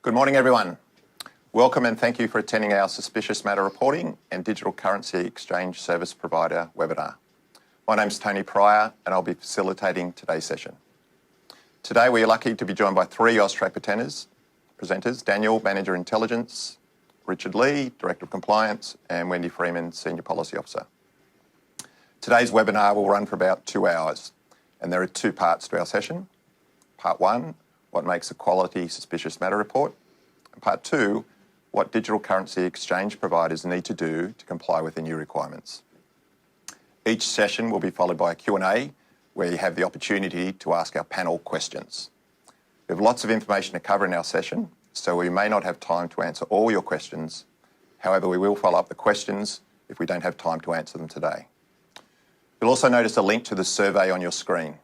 Good morning, everyone. Welcome and thank you for attending our Suspicious Matter Reporting and Digital Currency Exchange Service Provider webinar. My name's Tony Pryor and I'll be facilitating today's session. Today we are lucky to be joined by three AUSTRAC presenters, Daniel, Manager Intelligence, Richard Lee, Director of Compliance, and Wendy Freeman, Senior Policy Officer. Today's webinar will run for about 2 hours and there are two parts to our session. Part one, what makes a quality suspicious matter report, and part two, what digital currency exchange providers need to do to comply with the new requirements. Each session will be followed by a Q&A where you have the opportunity to ask our panel questions. We have lots of information to cover in our session, so we may not have time to answer all your questions. However, we will follow up the questions if we don't have time to answer them today. You'll also notice a link to the survey on your screen.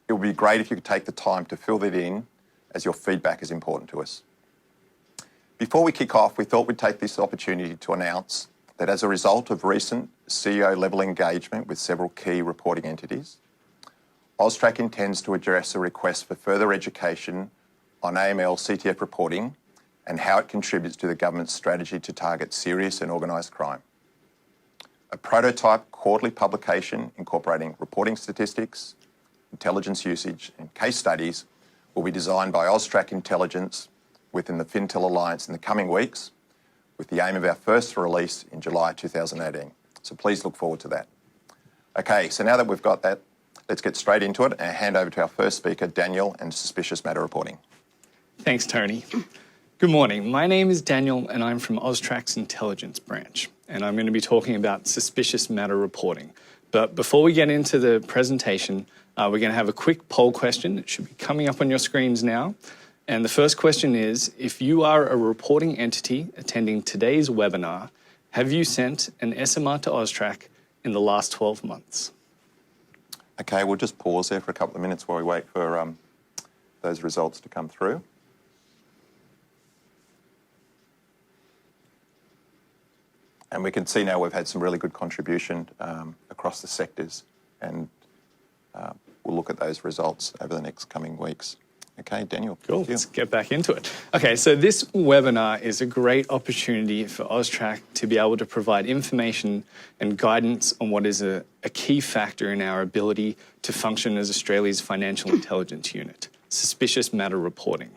It would be great if you could take the time to fill that in, as your feedback is important to us. Before we kick off, we thought we'd take this opportunity to announce that as a result of recent CEO-level engagement with several key reporting entities, AUSTRAC intends to address a request for further education on AML/CTF reporting and how it contributes to the government's strategy to target serious and organised crime. A prototype quarterly publication incorporating reporting statistics, intelligence usage and case studies will be designed by AUSTRAC Intelligence within the FinTel Alliance in the coming weeks, with the aim of our first release in July 2018. So please look forward to that. Okay, so now that we've got that, let's get straight into it and hand over to our first speaker, Daniel, and Suspicious Matter Reporting. Thanks, Tony. Good morning. My name is Daniel and I'm from AUSTRAC's Intelligence branch, and I'm going to be talking about suspicious matter reporting. But before we get into the presentation, we're going to have a quick poll question. It should be coming up on your screens now. And the first question is, if you are a reporting entity attending today's webinar, have you sent an SMR to AUSTRAC in the last 12 months? Okay, we'll just pause there for a couple of minutes while we wait for those results to come through. And we can see now we've had some really good contribution across the sectors, and we'll look at those results over the next coming weeks. Okay, Daniel. Cool, let's get back into it. Okay, so this webinar is a great opportunity for AUSTRAC to be able to provide information and guidance on what is a key factor in our ability to function as Australia's financial intelligence unit, suspicious matter reporting.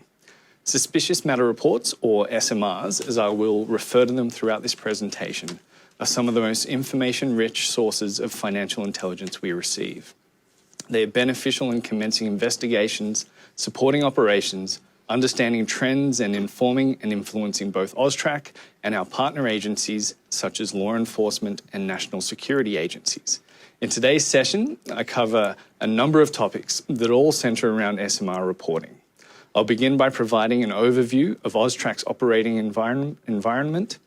Suspicious matter reports, or SMRs, as I will refer to them throughout this presentation, are some of the most information-rich sources of financial intelligence we receive. They are beneficial in commencing investigations, supporting operations, understanding trends, and informing and influencing both AUSTRAC and our partner agencies, such as law enforcement and national security agencies. In today's session, I cover a number of topics that all centre around SMR reporting. I'll begin by providing an overview of AUSTRAC's operating environment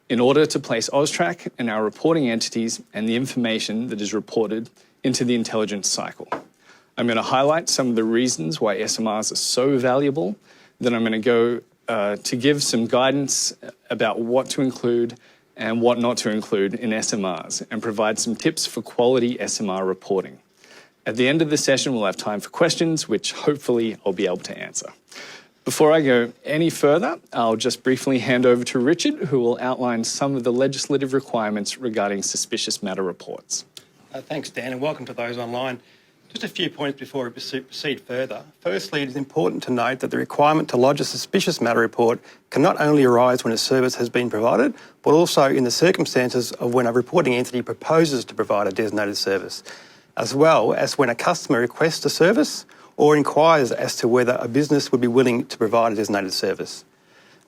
in order to place AUSTRAC and our reporting entities and the information that is reported into the intelligence cycle. I'm going to highlight some of the reasons why SMRs are so valuable. Then I'm going to go to give some guidance about what to include and what not to include in SMRs and provide some tips for quality SMR reporting. At the end of the session, we'll have time for questions, which hopefully I'll be able to answer. Before I go any further, I'll just briefly hand over to Richard, who will outline some of the legislative requirements regarding suspicious matter reports. Thanks, Dan, and welcome to those online. Just a few points before we proceed further. Firstly, it is important to note that the requirement to lodge a suspicious matter report can not only arise when a service has been provided, but also in the circumstances of when a reporting entity proposes to provide a designated service, as well as when a customer requests a service or inquires as to whether a business would be willing to provide a designated service.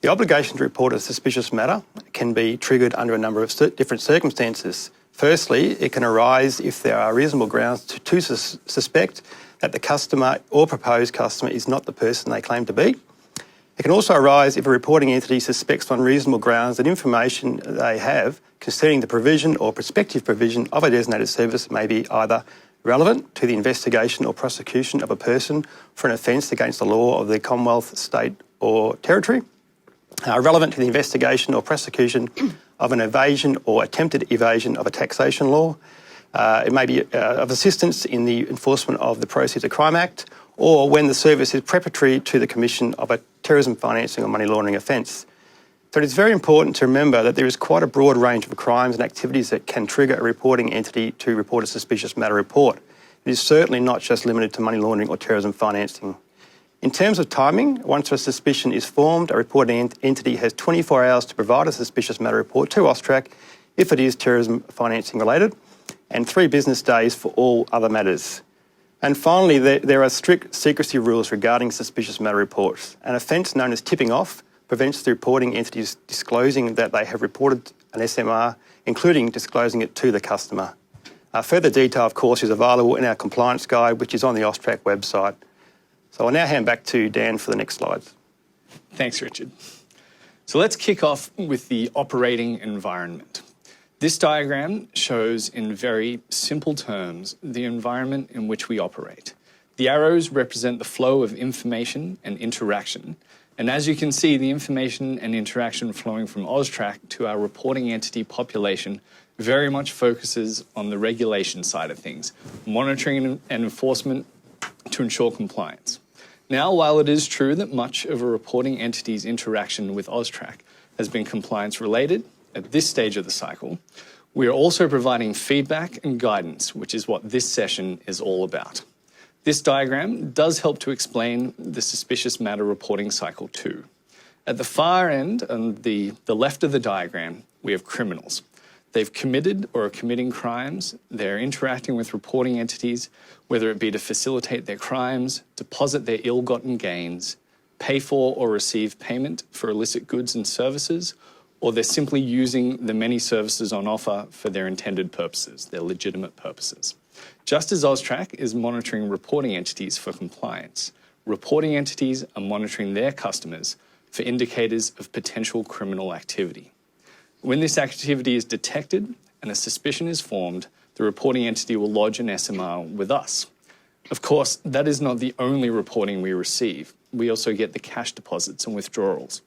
The obligation to report a suspicious matter can be triggered under a number of different circumstances. Firstly, it can arise if there are reasonable grounds to suspect that the customer or proposed customer is not the person they claim to be. It can also arise if a reporting entity suspects on reasonable grounds that information they have concerning the provision or prospective provision of a designated service may be either relevant to the investigation or prosecution of a person for an offence against the law of the Commonwealth, state or territory, relevant to the investigation or prosecution of an evasion or attempted evasion of a taxation law. It may be of assistance in the enforcement of the Proceeds of Crime Act, or when the service is preparatory to the commission of a terrorism financing or money laundering offence. So it is very important to remember that there is quite a broad range of crimes and activities that can trigger a reporting entity to report a suspicious matter report. It is certainly not just limited to money laundering or terrorism financing. In terms of timing, once a suspicion is formed, a reporting entity has 24 hours to provide a suspicious matter report to AUSTRAC if it is terrorism financing related, and 3 business days for all other matters. And finally, there are strict secrecy rules regarding suspicious matter reports. An offence known as tipping off prevents the reporting entities disclosing that they have reported an SMR, including disclosing it to the customer. Further detail, of course, is available in our compliance guide, which is on the AUSTRAC website. So I'll now hand back to Dan for the next slides. Thanks, Richard. So let's kick off with the operating environment. This diagram shows in very simple terms the environment in which we operate. The arrows represent the flow of information and interaction. And as you can see, the information and interaction flowing from AUSTRAC to our reporting entity population very much focuses on the regulation side of things, monitoring and enforcement to ensure compliance. Now, while it is true that much of a reporting entity's interaction with AUSTRAC has been compliance related at this stage of the cycle, we are also providing feedback and guidance, which is what this session is all about. This diagram does help to explain the suspicious matter reporting cycle too. At the far end, on the left of the diagram, we have criminals. They've committed or are committing crimes. They're interacting with reporting entities, whether it be to facilitate their crimes, deposit their ill-gotten gains, pay for or receive payment for illicit goods and services, or they're simply using the many services on offer for their intended purposes, their legitimate purposes. Just as AUSTRAC is monitoring reporting entities for compliance, reporting entities are monitoring their customers for indicators of potential criminal activity. When this activity is detected and a suspicion is formed, the reporting entity will lodge an SMR with us. Of course, that is not the only reporting we receive. We also get the cash deposits and withdrawals,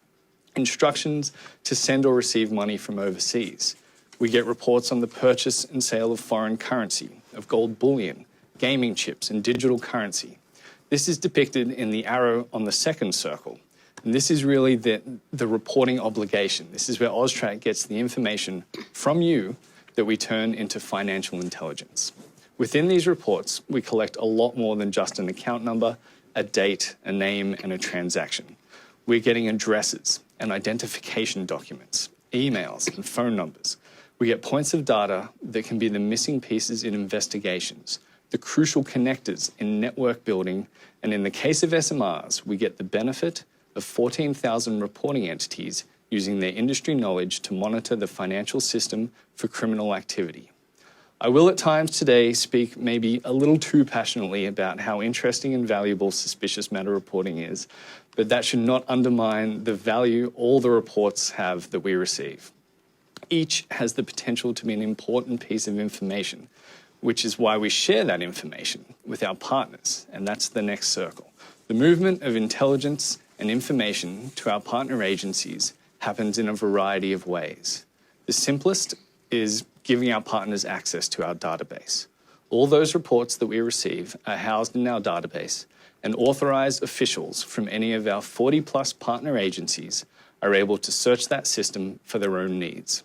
instructions to send or receive money from overseas. We get reports on the purchase and sale of foreign currency, of gold bullion, gaming chips, and digital currency. This is depicted in the arrow on the second circle. And this is really the reporting obligation. This is where AUSTRAC gets the information from you that we turn into financial intelligence. Within these reports, we collect a lot more than just an account number, a date, a name, and a transaction. We're getting addresses and identification documents, emails and phone numbers. We get points of data that can be the missing pieces in investigations, the crucial connectors in network building, and in the case of SMRs, we get the benefit of 14,000 reporting entities using their industry knowledge to monitor the financial system for criminal activity. I will at times today speak maybe a little too passionately about how interesting and valuable suspicious matter reporting is, but that should not undermine the value all the reports have that we receive. Each has the potential to be an important piece of information, which is why we share that information with our partners, and that's the next circle. The movement of intelligence and information to our partner agencies happens in a variety of ways. The simplest is giving our partners access to our database. All those reports that we receive are housed in our database, and authorised officials from any of our 40+ partner agencies are able to search that system for their own needs.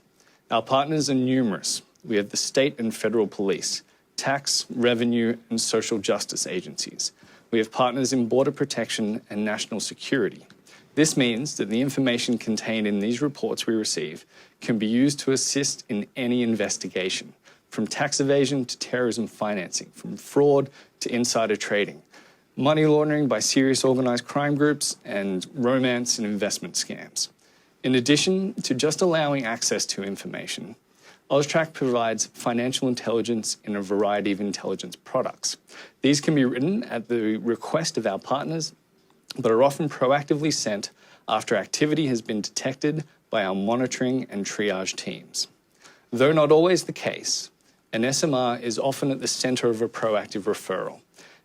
Our partners are numerous. We have the state and federal police, tax, revenue, and social justice agencies. We have partners in border protection and national security. This means that the information contained in these reports we receive can be used to assist in any investigation, from tax evasion to terrorism financing, from fraud to insider trading, money laundering by serious organised crime groups, and romance and investment scams. In addition to just allowing access to information, AUSTRAC provides financial intelligence in a variety of intelligence products. These can be written at the request of our partners, but are often proactively sent after activity has been detected by our monitoring and triage teams. Though not always the case, an SMR is often at the centre of a proactive referral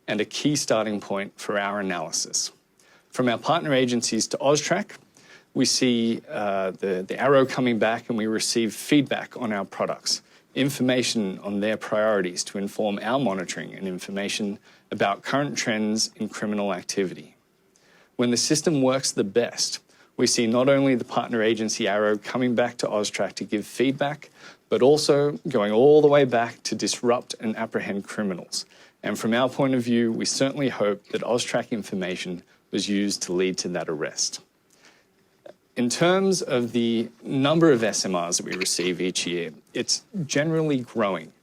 and a key starting point for our analysis. From our partner agencies to AUSTRAC, we see the arrow coming back and we receive feedback on our products, information on their priorities to inform our monitoring and information about current trends in criminal activity. When the system works the best, we see not only the partner agency arrow coming back to AUSTRAC to give feedback, but also going all the way back to disrupt and apprehend criminals. And from our point of view, we certainly hope that AUSTRAC information was used to lead to that arrest. In terms of the number of SMRs that we receive each year, it's generally growing.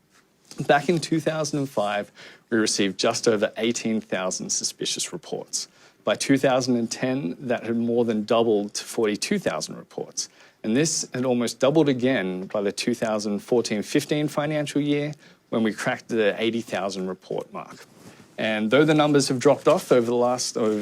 Back in 2005, we received just over 18,000 suspicious reports. By 2010, that had more than doubled to 42,000 reports. And this had almost doubled again by the 2014-15 financial year, when we cracked the 80,000 report mark. And though the numbers have dropped off over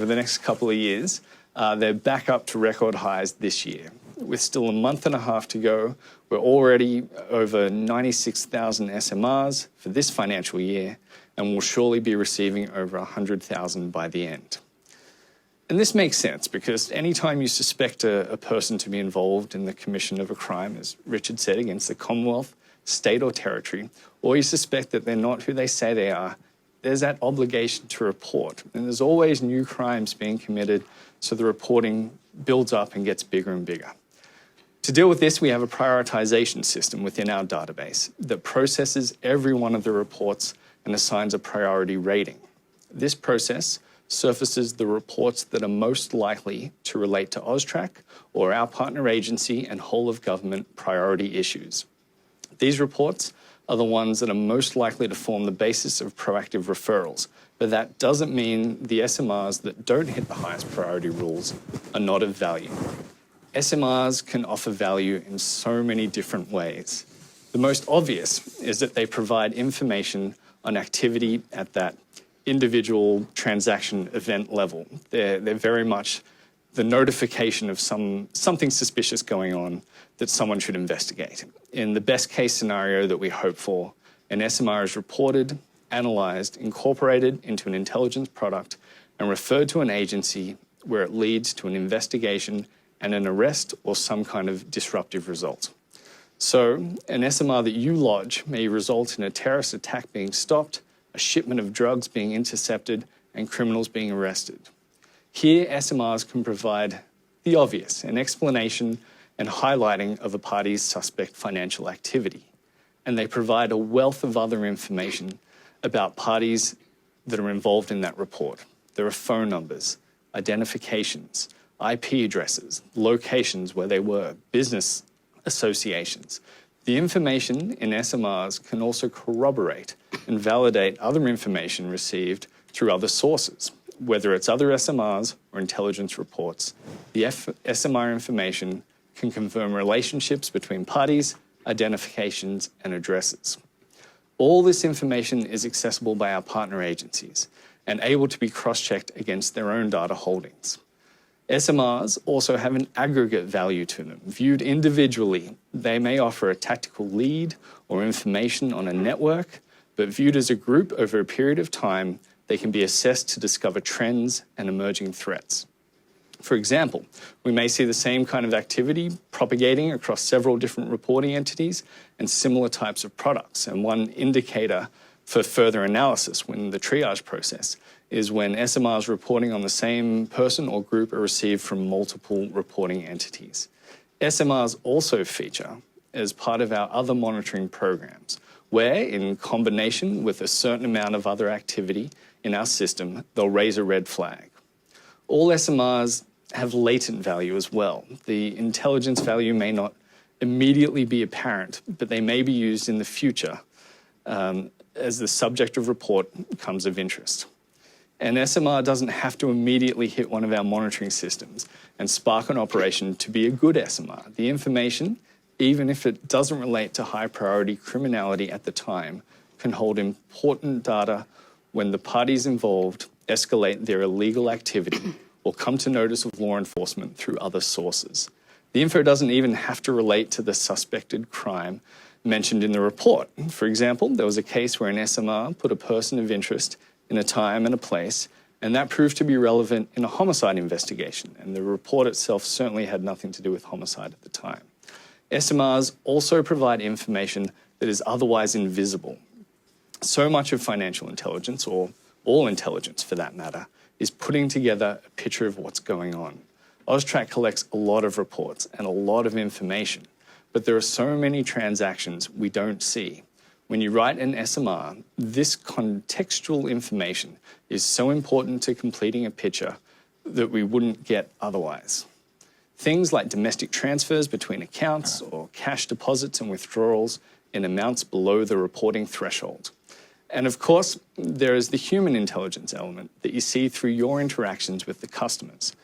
the next couple of years, they're back up to record highs this year. With still a month and a half to go, we're already over 96,000 SMRs for this financial year, and we'll surely be receiving over 100,000 by the end. And this makes sense because anytime you suspect a person to be involved in the commission of a crime, as Richard said, against the Commonwealth, state or territory, or you suspect that they're not who they say they are, there's that obligation to report. And there's always new crimes being committed, so the reporting builds up and gets bigger and bigger. To deal with this, we have a prioritization system within our database that processes every one of the reports and assigns a priority rating. This process surfaces the reports that are most likely to relate to AUSTRAC or our partner agency and whole of government priority issues. These reports are the ones that are most likely to form the basis of proactive referrals, but that doesn't mean the SMRs that don't hit the highest priority rules are not of value. SMRs can offer value in so many different ways. The most obvious is that they provide information on activity at that individual transaction event level. They're very much the notification of something suspicious going on that someone should investigate. In the best case scenario that we hope for, an SMR is reported, analysed, incorporated into an intelligence product and referred to an agency where it leads to an investigation and an arrest or some kind of disruptive result. So an SMR that you lodge may result in a terrorist attack being stopped, a shipment of drugs being intercepted, and criminals being arrested. Here, SMRs can provide the obvious, an explanation and highlighting of a party's suspect financial activity. And they provide a wealth of other information about parties that are involved in that report. There are phone numbers, identifications, IP addresses, locations where they were, business associations. The information in SMRs can also corroborate and validate other information received through other sources. Whether it's other SMRs or intelligence reports, the SMR information can confirm relationships between parties, identifications, and addresses. All this information is accessible by our partner agencies and able to be cross-checked against their own data holdings. SMRs also have an aggregate value to them. Viewed individually, they may offer a tactical lead or information on a network, but viewed as a group over a period of time, they can be assessed to discover trends and emerging threats. For example, we may see the same kind of activity propagating across several different reporting entities and similar types of products. And one indicator for further analysis when the triage process is when SMRs reporting on the same person or group are received from multiple reporting entities. SMRs also feature as part of our other monitoring programs, where in combination with a certain amount of other activity in our system, they'll raise a red flag. All SMRs have latent value as well. The intelligence value may not immediately be apparent, but they may be used in the future as the subject of report becomes of interest. An SMR doesn't have to immediately hit one of our monitoring systems and spark an operation to be a good SMR. The information, even if it doesn't relate to high priority criminality at the time, can hold important data when the parties involved escalate their illegal activity or come to notice of law enforcement through other sources. The info doesn't even have to relate to the suspected crime mentioned in the report. For example, there was a case where an SMR put a person of interest in a time and a place, and that proved to be relevant in a homicide investigation, and the report itself certainly had nothing to do with homicide at the time. SMRs also provide information that is otherwise invisible. So much of financial intelligence, or all intelligence for that matter, is putting together a picture of what's going on. AUSTRAC collects a lot of reports and a lot of information, but there are so many transactions we don't see. When you write an SMR, this contextual information is so important to completing a picture that we wouldn't get otherwise. Things like domestic transfers between accounts or cash deposits and withdrawals in amounts below the reporting threshold. And of course, there is the human intelligence element that you see through your interactions with the customers.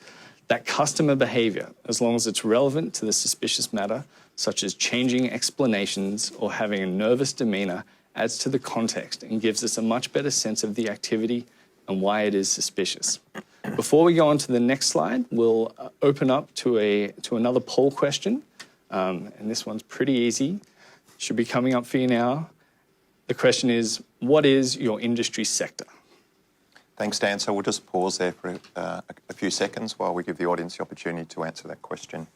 That customer behavior, as long as it's relevant to the suspicious matter, such as changing explanations or having a nervous demeanor, adds to the context and gives us a much better sense of the activity and why it is suspicious. Before we go on to the next slide, we'll open up to another poll question. And this one's pretty easy. Should be coming up for you now. The question is, what is your industry sector? Thanks, Dan. So we'll just pause there for a few seconds while we give the audience the opportunity to answer that question.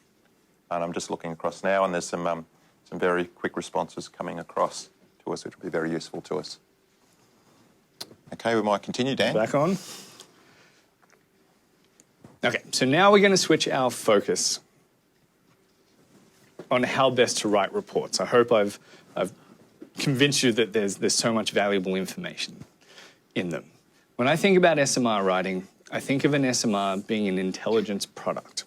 And I'm just looking across now, and there's some very quick responses coming across to us, which will be very useful to us. Okay, we might continue, Dan. Back on. Okay, so now we're going to switch our focus on how best to write reports. I hope I've convinced you that there's so much valuable information in them. When I think about SMR writing, I think of an SMR being an intelligence product.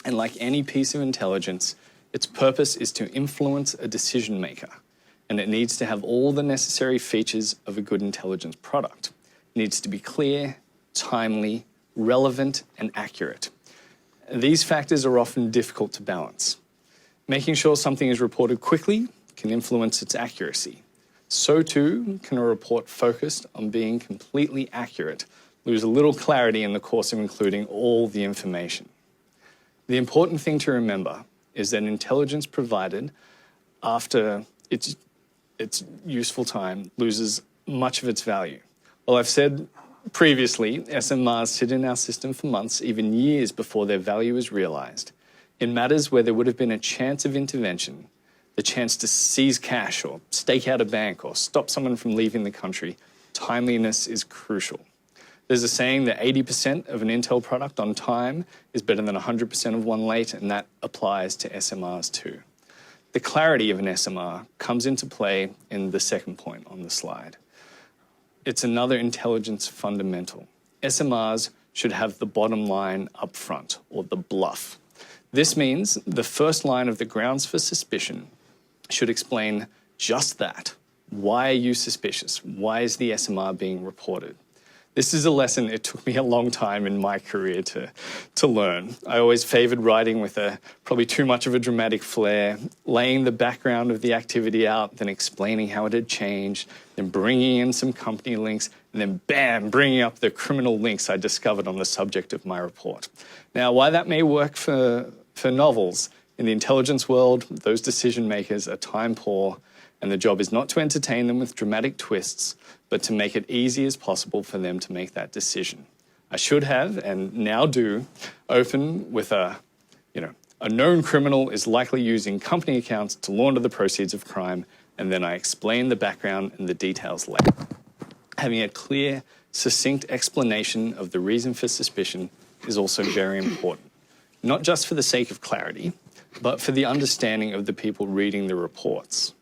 And like any piece of intelligence, its purpose is to influence a decision maker. And it needs to have all the necessary features of a good intelligence product. It needs to be clear, timely, relevant, and accurate. These factors are often difficult to balance. Making sure something is reported quickly can influence its accuracy. So too can a report focused on being completely accurate lose a little clarity in the course of including all the information. The important thing to remember is that intelligence provided after its useful time loses much of its value. Well, I've said previously, SMRs sit in our system for months, even years before their value is realised. In matters where there would have been a chance of intervention, the chance to seize cash or stake out a bank or stop someone from leaving the country, timeliness is crucial. There's a saying that 80% of an Intel product on time is better than 100% of one late, and that applies to SMRs too. The clarity of an SMR comes into play in the second point on the slide. It's another intelligence fundamental. SMRs should have the bottom line up front, or the bluff. This means the first line of the grounds for suspicion should explain just that. Why are you suspicious? Why is the SMR being reported? This is a lesson it took me a long time in my career to learn. I always favoured writing with probably too much of a dramatic flair, laying the background of the activity out, then explaining how it had changed, then bringing in some company links, and then bam, bringing up the criminal links I discovered on the subject of my report. Now, why that may work for novels, in the intelligence world, those decision makers are time poor, and the job is not to entertain them with dramatic twists, but to make it easy as possible for them to make that decision. I should have, and now do, open with a known criminal is likely using company accounts to launder the proceeds of crime, and then I explain the background and the details later. Having a clear, succinct explanation of the reason for suspicion is also very important, not just for the sake of clarity, but for the understanding of the people reading the reports.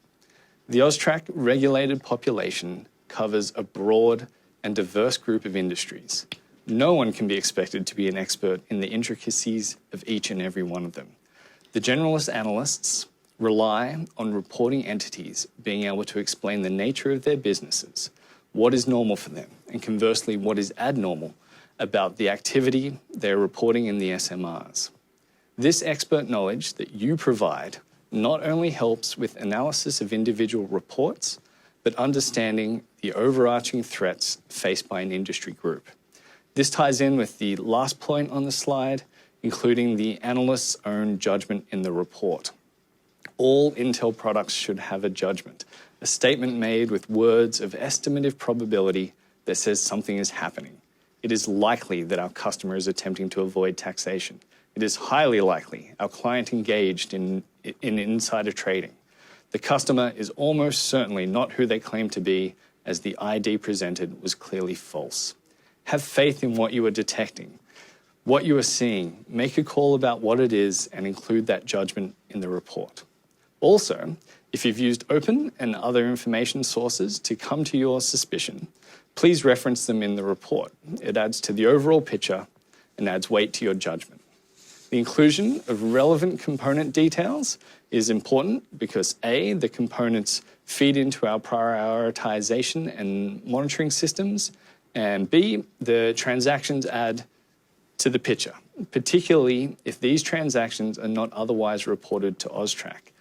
The AUSTRAC regulated population covers a broad and diverse group of industries. No one can be expected to be an expert in the intricacies of each and every one of them. The generalist analysts rely on reporting entities being able to explain the nature of their businesses, what is normal for them, and conversely, what is abnormal about the activity they're reporting in the SMRs. This expert knowledge that you provide not only helps with analysis of individual reports, but understanding the overarching threats faced by an industry group. This ties in with the last point on the slide, including the analyst's own judgment in the report. All Intel products should have a judgment, a statement made with words of estimative probability that says something is happening. It is likely that our customer is attempting to avoid taxation. It is highly likely our client engaged in insider trading. The customer is almost certainly not who they claim to be, as the ID presented was clearly false. Have faith in what you are detecting, what you are seeing. Make a call about what it is and include that judgment in the report. Also, if you've used open and other information sources to come to your suspicion, please reference them in the report. It adds to the overall picture and adds weight to your judgment. The inclusion of relevant component details is important because A, the components feed into our prioritization and monitoring systems, and B, the transactions add to the picture, particularly if these transactions are not otherwise reported to AUSTRAC.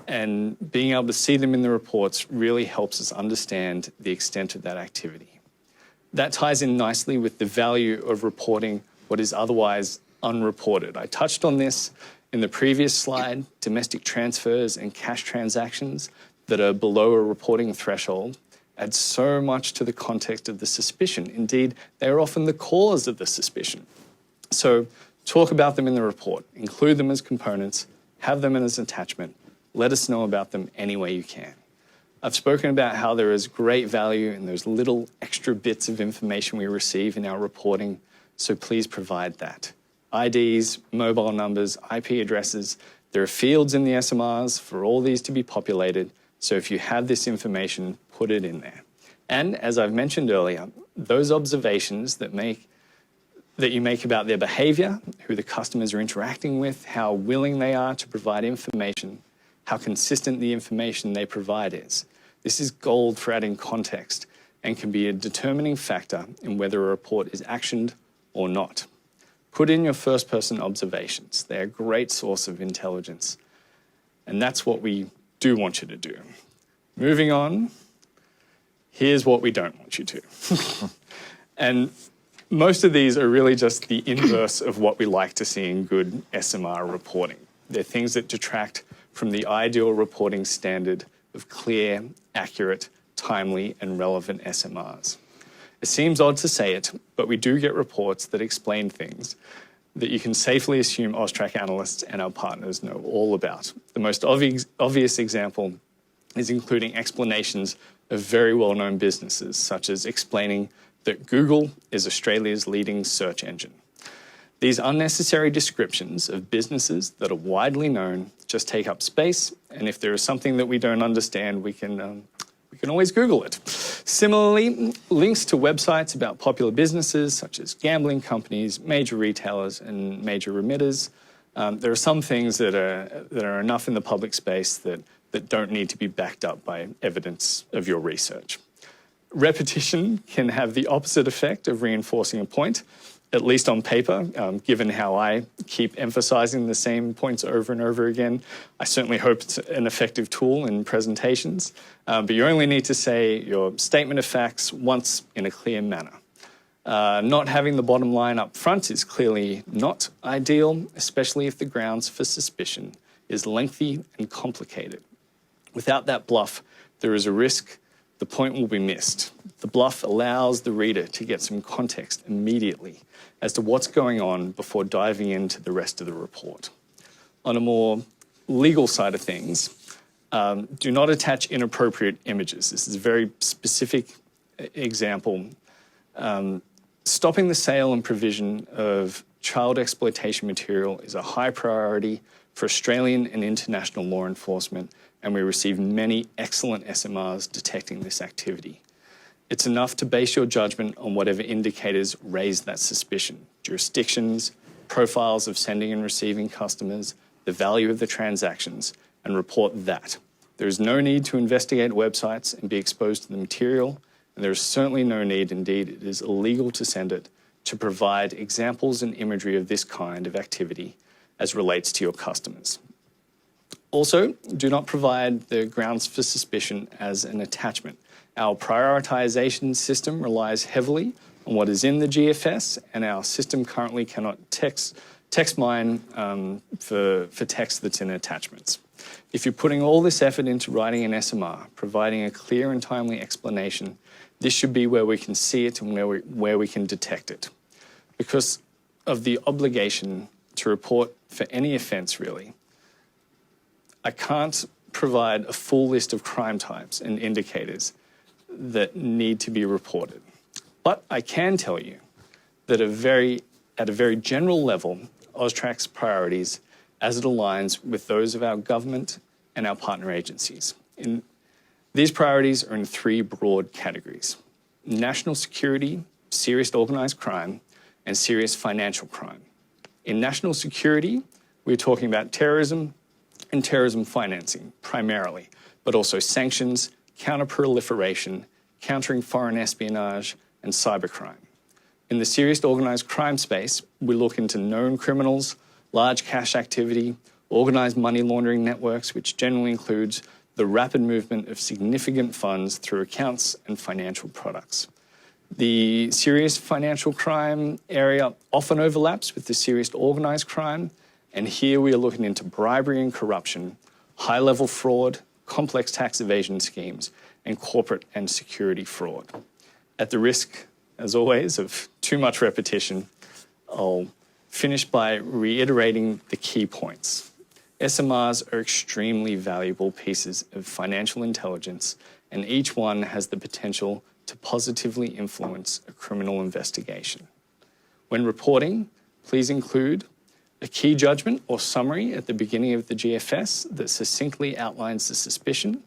And being able to see them in the reports really helps us understand the extent of that activity. That ties in nicely with the value of reporting what is otherwise unreported. I touched on this in the previous slide. Domestic transfers and cash transactions that are below a reporting threshold add so much to the context of the suspicion. Indeed, they are often the cause of the suspicion. So talk about them in the report, include them as components, have them as an attachment, let us know about them any way you can. I've spoken about how there is great value in those little extra bits of information we receive in our reporting, so please provide that. IDs, mobile numbers, IP addresses, there are fields in the SMRs for all these to be populated, so if you have this information, put it in there. And as I've mentioned earlier, those observations that you make about their behaviour, who the customers are interacting with, how willing they are to provide information, how consistent the information they provide is. This is gold for adding context and can be a determining factor in whether a report is actioned or not. Put in your first-person observations. They're a great source of intelligence. And that's what we do want you to do. Moving on, here's what we don't want you to. And most of these are really just the inverse of what we like to see in good SMR reporting. They're things that detract from the ideal reporting standard of clear, accurate, timely, and relevant SMRs. It seems odd to say it, but we do get reports that explain things that you can safely assume AUSTRAC analysts and our partners know all about. The most obvious example is including explanations of very well-known businesses, such as explaining that Google is Australia's leading search engine. These unnecessary descriptions of businesses that are widely known just take up space, and if there is something that we don't understand, we can always Google it. Similarly, links to websites about popular businesses such as gambling companies, major retailers, and major remitters. There are some things that are enough in the public space that don't need to be backed up by evidence of your research. Repetition can have the opposite effect of reinforcing a point, at least on paper, given how I keep emphasizing the same points over and over again. I certainly hope it's an effective tool in presentations, but you only need to say your statement of facts once in a clear manner. Not having the bottom line up front is clearly not ideal, especially if the grounds for suspicion is lengthy and complicated. Without that bluff, there is a risk the point will be missed. The bluff allows the reader to get some context immediately as to what's going on before diving into the rest of the report. On a more legal side of things, do not attach inappropriate images. This is a very specific example. Stopping the sale and provision of child exploitation material is a high priority for Australian and international law enforcement, and we receive many excellent SMRs detecting this activity. It's enough to base your judgment on whatever indicators raise that suspicion: jurisdictions, profiles of sending and receiving customers, the value of the transactions, and report that. There is no need to investigate websites and be exposed to the material, and there is certainly no need, indeed it is illegal to send it, to provide examples and imagery of this kind of activity as relates to your customers. Also, do not provide the grounds for suspicion as an attachment. Our prioritization system relies heavily on what is in the GFS, and our system currently cannot text mine for text that's in attachments. If you're putting all this effort into writing an SMR, providing a clear and timely explanation, this should be where we can see it and where we can detect it. Because of the obligation to report for any offence, really, I can't provide a full list of crime types and indicators that need to be reported. But I can tell you that at a very general level, AUSTRAC's priorities as it aligns with those of our government and our partner agencies. These priorities are in three broad categories: national security, serious organised crime, and serious financial crime. In national security, we're talking about terrorism and terrorism financing primarily, but also sanctions, counter-proliferation, countering foreign espionage, and cybercrime. In the serious organised crime space, we look into known criminals, large cash activity, organised money laundering networks, which generally includes the rapid movement of significant funds through accounts and financial products. The serious financial crime area often overlaps with the serious organised crime, and here we are looking into bribery and corruption, high-level fraud, complex tax evasion schemes, and corporate and security fraud. At the risk, as always, of too much repetition, I'll finish by reiterating the key points. SMRs are extremely valuable pieces of financial intelligence, and each one has the potential to positively influence a criminal investigation. When reporting, please include a key judgment or summary at the beginning of the GFS that succinctly outlines the suspicion.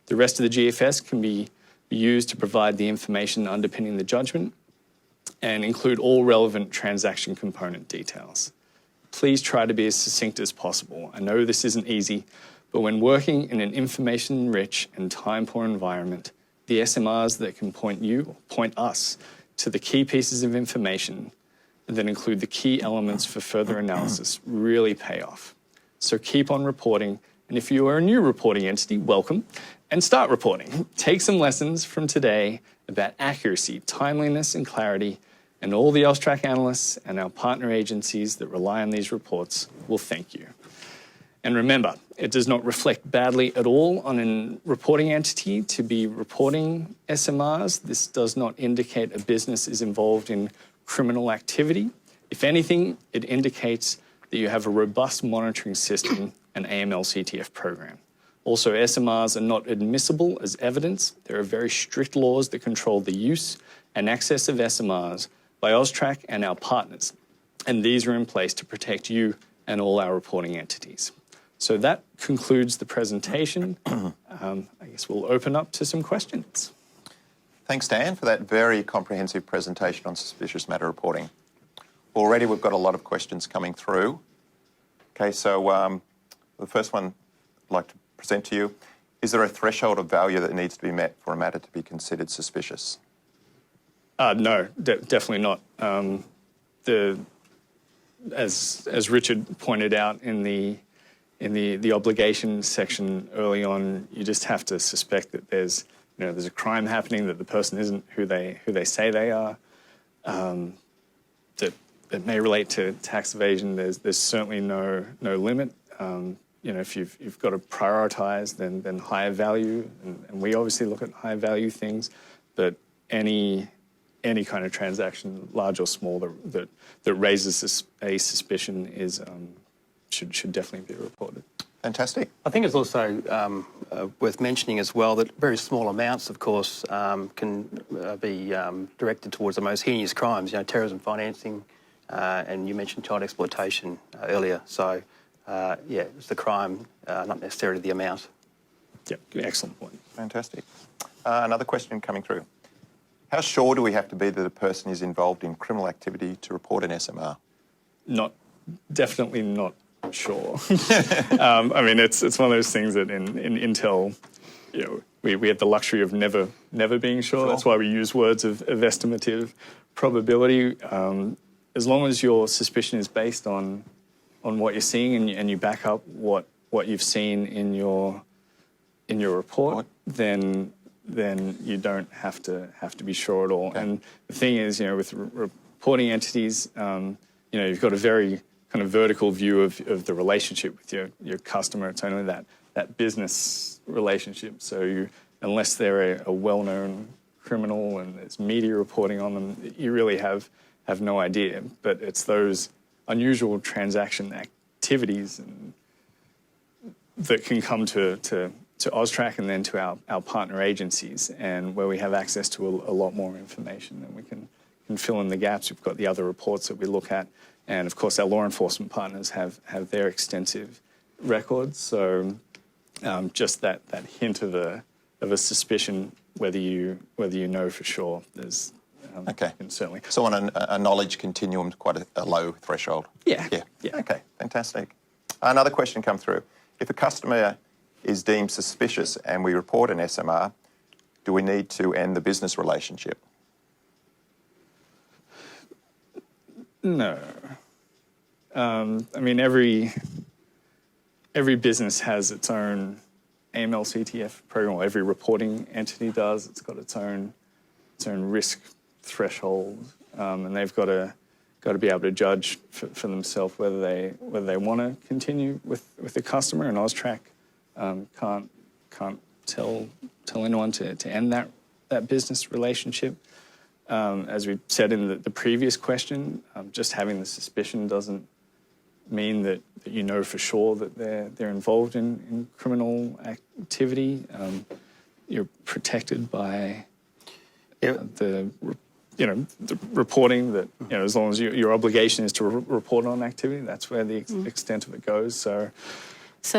The rest of the GFS can be used to provide the information underpinning the judgment and include all relevant transaction component details. Please try to be as succinct as possible. I know this isn't easy, but when working in an information-rich and time-poor environment, the SMRs that can point us to the key pieces of information that include the key elements for further analysis really pay off. So keep on reporting, and if you are a new reporting entity, welcome, and start reporting. Take some lessons from today about accuracy, timeliness, and clarity, and all the AUSTRAC analysts and our partner agencies that rely on these reports will thank you. And remember, it does not reflect badly at all on a reporting entity to be reporting SMRs. This does not indicate a business is involved in criminal activity. If anything, it indicates that you have a robust monitoring system and AML-CTF program. Also, SMRs are not admissible as evidence. There are very strict laws that control the use and access of SMRs by AUSTRAC and our partners, and these are in place to protect you and all our reporting entities. So that concludes the presentation. I guess we'll open up to some questions. Thanks, Dan, for that very comprehensive presentation on suspicious matter reporting. Already we've got a lot of questions coming through. Okay, so the first one I'd like to present to you: is there a threshold of value that needs to be met for a matter to be considered suspicious? No, definitely not. As Richard pointed out in the obligation section early on, you just have to suspect that there's a crime happening, that the person isn't who they say they are, that it may relate to tax evasion. There's certainly no limit. If you've got to prioritise, then higher value, and we obviously look at higher value things, but any kind of transaction, large or small, that raises a suspicion should definitely be reported. Fantastic. I think it's also worth mentioning as well that very small amounts, of course, can be directed towards the most heinous crimes, terrorism financing, and you mentioned child exploitation earlier. So, it's the crime, not necessarily the amount. Yeah, excellent point. Fantastic. Another question coming through. How sure do we have to be that a person is involved in criminal activity to report an SMR? Definitely not sure. I mean, it's one of those things that in Intel, we have the luxury of never being sure. That's why we use words of estimative probability. As long as your suspicion is based on what you're seeing and you back up what you've seen in your report, then you don't have to be sure at all. Okay. And the thing is, with reporting entities, you've got a very kind of vertical view of the relationship with your customer. It's only that business relationship. So unless they're a well-known criminal and there's media reporting on them, you really have no idea. But it's those unusual transaction activities that can come to AUSTRAC and then to our partner agencies, and where we have access to a lot more information, and we can fill in the gaps. We've got the other reports that we look at, and of course our law enforcement partners have their extensive records. So just that hint of a suspicion, whether you know for sure, there's Okay. certainly. So on a knowledge continuum, quite a low threshold. Yeah. Okay, fantastic. Another question come through. If a customer is deemed suspicious and we report an SMR, do we need to end the business relationship? No. I mean, every business has its own AML/CTF program, or every reporting entity does. It's got its own risk threshold, and they've got to be able to judge for themselves whether they want to continue with the customer. And AUSTRAC can't tell anyone to end that business relationship. As we said in the previous question, just having the suspicion doesn't mean that you know for sure that they're involved in criminal activity. You're protected by the reporting that, as long as your obligation is to report on activity, that's where the extent of it goes. So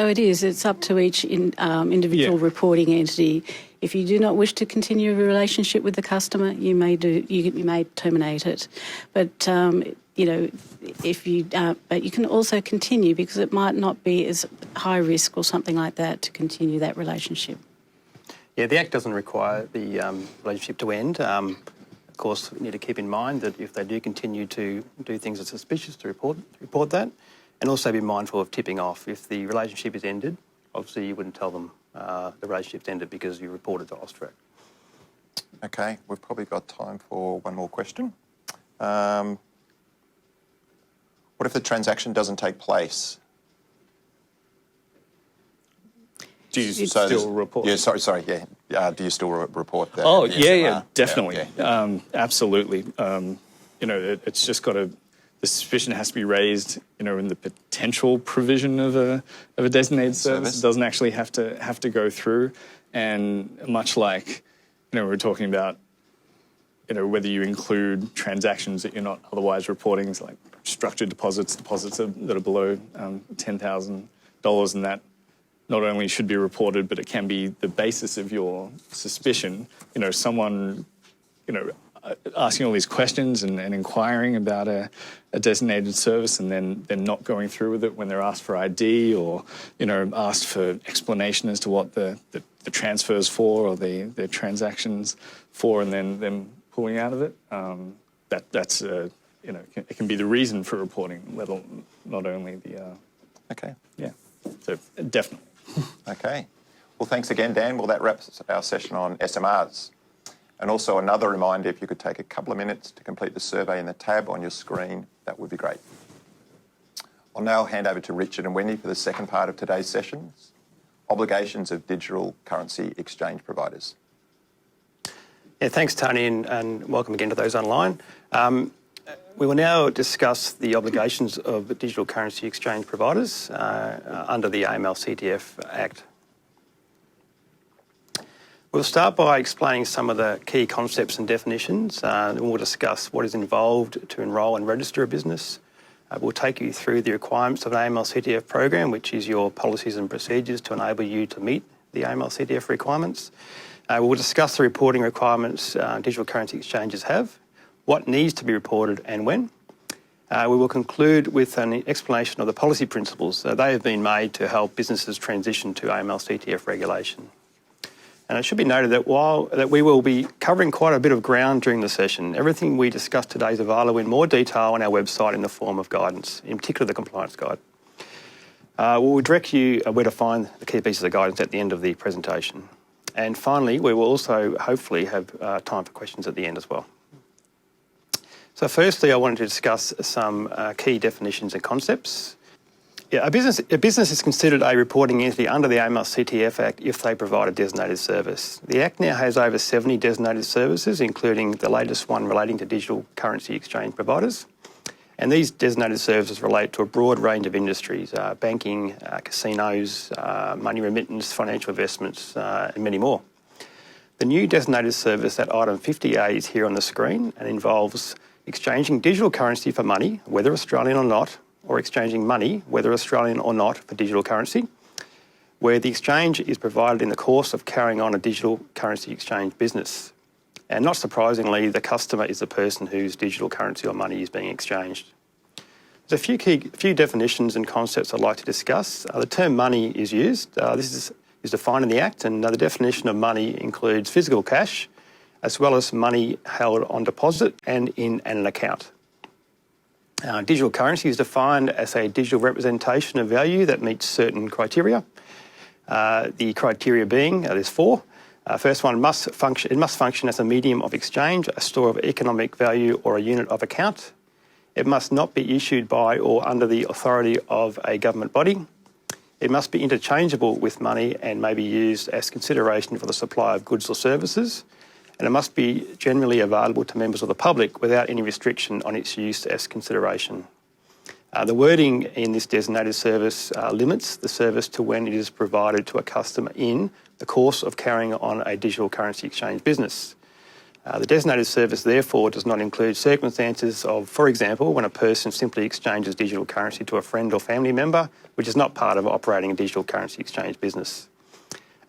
it is. It's up to each individual reporting entity. If you do not wish to continue a relationship with the customer, you may terminate it. But but you can also continue, because it might not be as high risk or something like that to continue that relationship. Yeah, the Act doesn't require the relationship to end. Of course, we need to keep in mind that if they do continue to do things that are suspicious, to report that, and also be mindful of tipping off. If the relationship is ended, obviously you wouldn't tell them the relationship's ended because you reported to AUSTRAC. Okay, we've probably got time for one more question. What if the transaction doesn't take place? Do you still report? Yeah, sorry, yeah. Do you still report that? Oh, the yeah, SMR? definitely. Yeah. Absolutely. It's just the suspicion has to be raised, in the potential provision of a designated service. It doesn't actually have to go through. And much like, we're talking about, whether you include transactions that you're not otherwise reporting, so like structured deposits that are below $10,000, and that not only should be reported, but it can be the basis of your suspicion. Someone, asking all these questions and inquiring about a designated service, and then they're not going through with it when they're asked for ID, or, asked for explanation as to what the transfer's for, or the transactions for, and then them pulling out of it. That's it can be the reason for reporting, not only the. Okay. Yeah. So definitely. Okay. Well, thanks again, Dan. Well, that wraps our session on SMRs. And also another reminder, if you could take a couple of minutes to complete the survey in the tab on your screen, that would be great. I'll now hand over to Richard and Wendy for the second part of today's sessions, obligations of digital currency exchange providers. Yeah, thanks, Tony, and welcome again to those online. We will now discuss the obligations of digital currency exchange providers under the AML/CTF Act. We'll start by explaining some of the key concepts and definitions, and we'll discuss what is involved to enrol and register a business. We'll take you through the requirements of an AML/CTF program, which is your policies and procedures to enable you to meet the AML/CTF requirements. We'll discuss the reporting requirements digital currency exchanges have, what needs to be reported and when. We will conclude with an explanation of the policy principles. They have been made to help businesses transition to AML/CTF regulation. And it should be noted that we will be covering quite a bit of ground during the session, everything we discussed today is available in more detail on our website in the form of guidance, in particular the compliance guide. We'll direct you where to find the key pieces of guidance at the end of the presentation. And finally, we will also hopefully have time for questions at the end as well. So firstly, I wanted to discuss some key definitions and concepts. Yeah, a business is considered a reporting entity under the AML/CTF Act if they provide a designated service. The Act now has over 70 designated services, including the latest one relating to digital currency exchange providers. And these designated services relate to a broad range of industries, banking, casinos, money remittance, financial investments, and many more. The new designated service at item 50A is here on the screen and involves exchanging digital currency for money, whether Australian or not, or exchanging money, whether Australian or not, for digital currency, where the exchange is provided in the course of carrying on a digital currency exchange business. And not surprisingly, the customer is the person whose digital currency or money is being exchanged. There's a few definitions and concepts I'd like to discuss. The term money is used. This is defined in the Act, and the definition of money includes physical cash, as well as money held on deposit and in an account. Digital currency is defined as a digital representation of value that meets certain criteria. The criteria being, there's four. First one, it must function as a medium of exchange, a store of economic value or a unit of account. It must not be issued by or under the authority of a government body. It must be interchangeable with money and may be used as consideration for the supply of goods or services. And it must be generally available to members of the public without any restriction on its use as consideration. The wording in this designated service limits the service to when it is provided to a customer in the course of carrying on a digital currency exchange business. The designated service therefore does not include circumstances of, for example, when a person simply exchanges digital currency to a friend or family member, which is not part of operating a digital currency exchange business.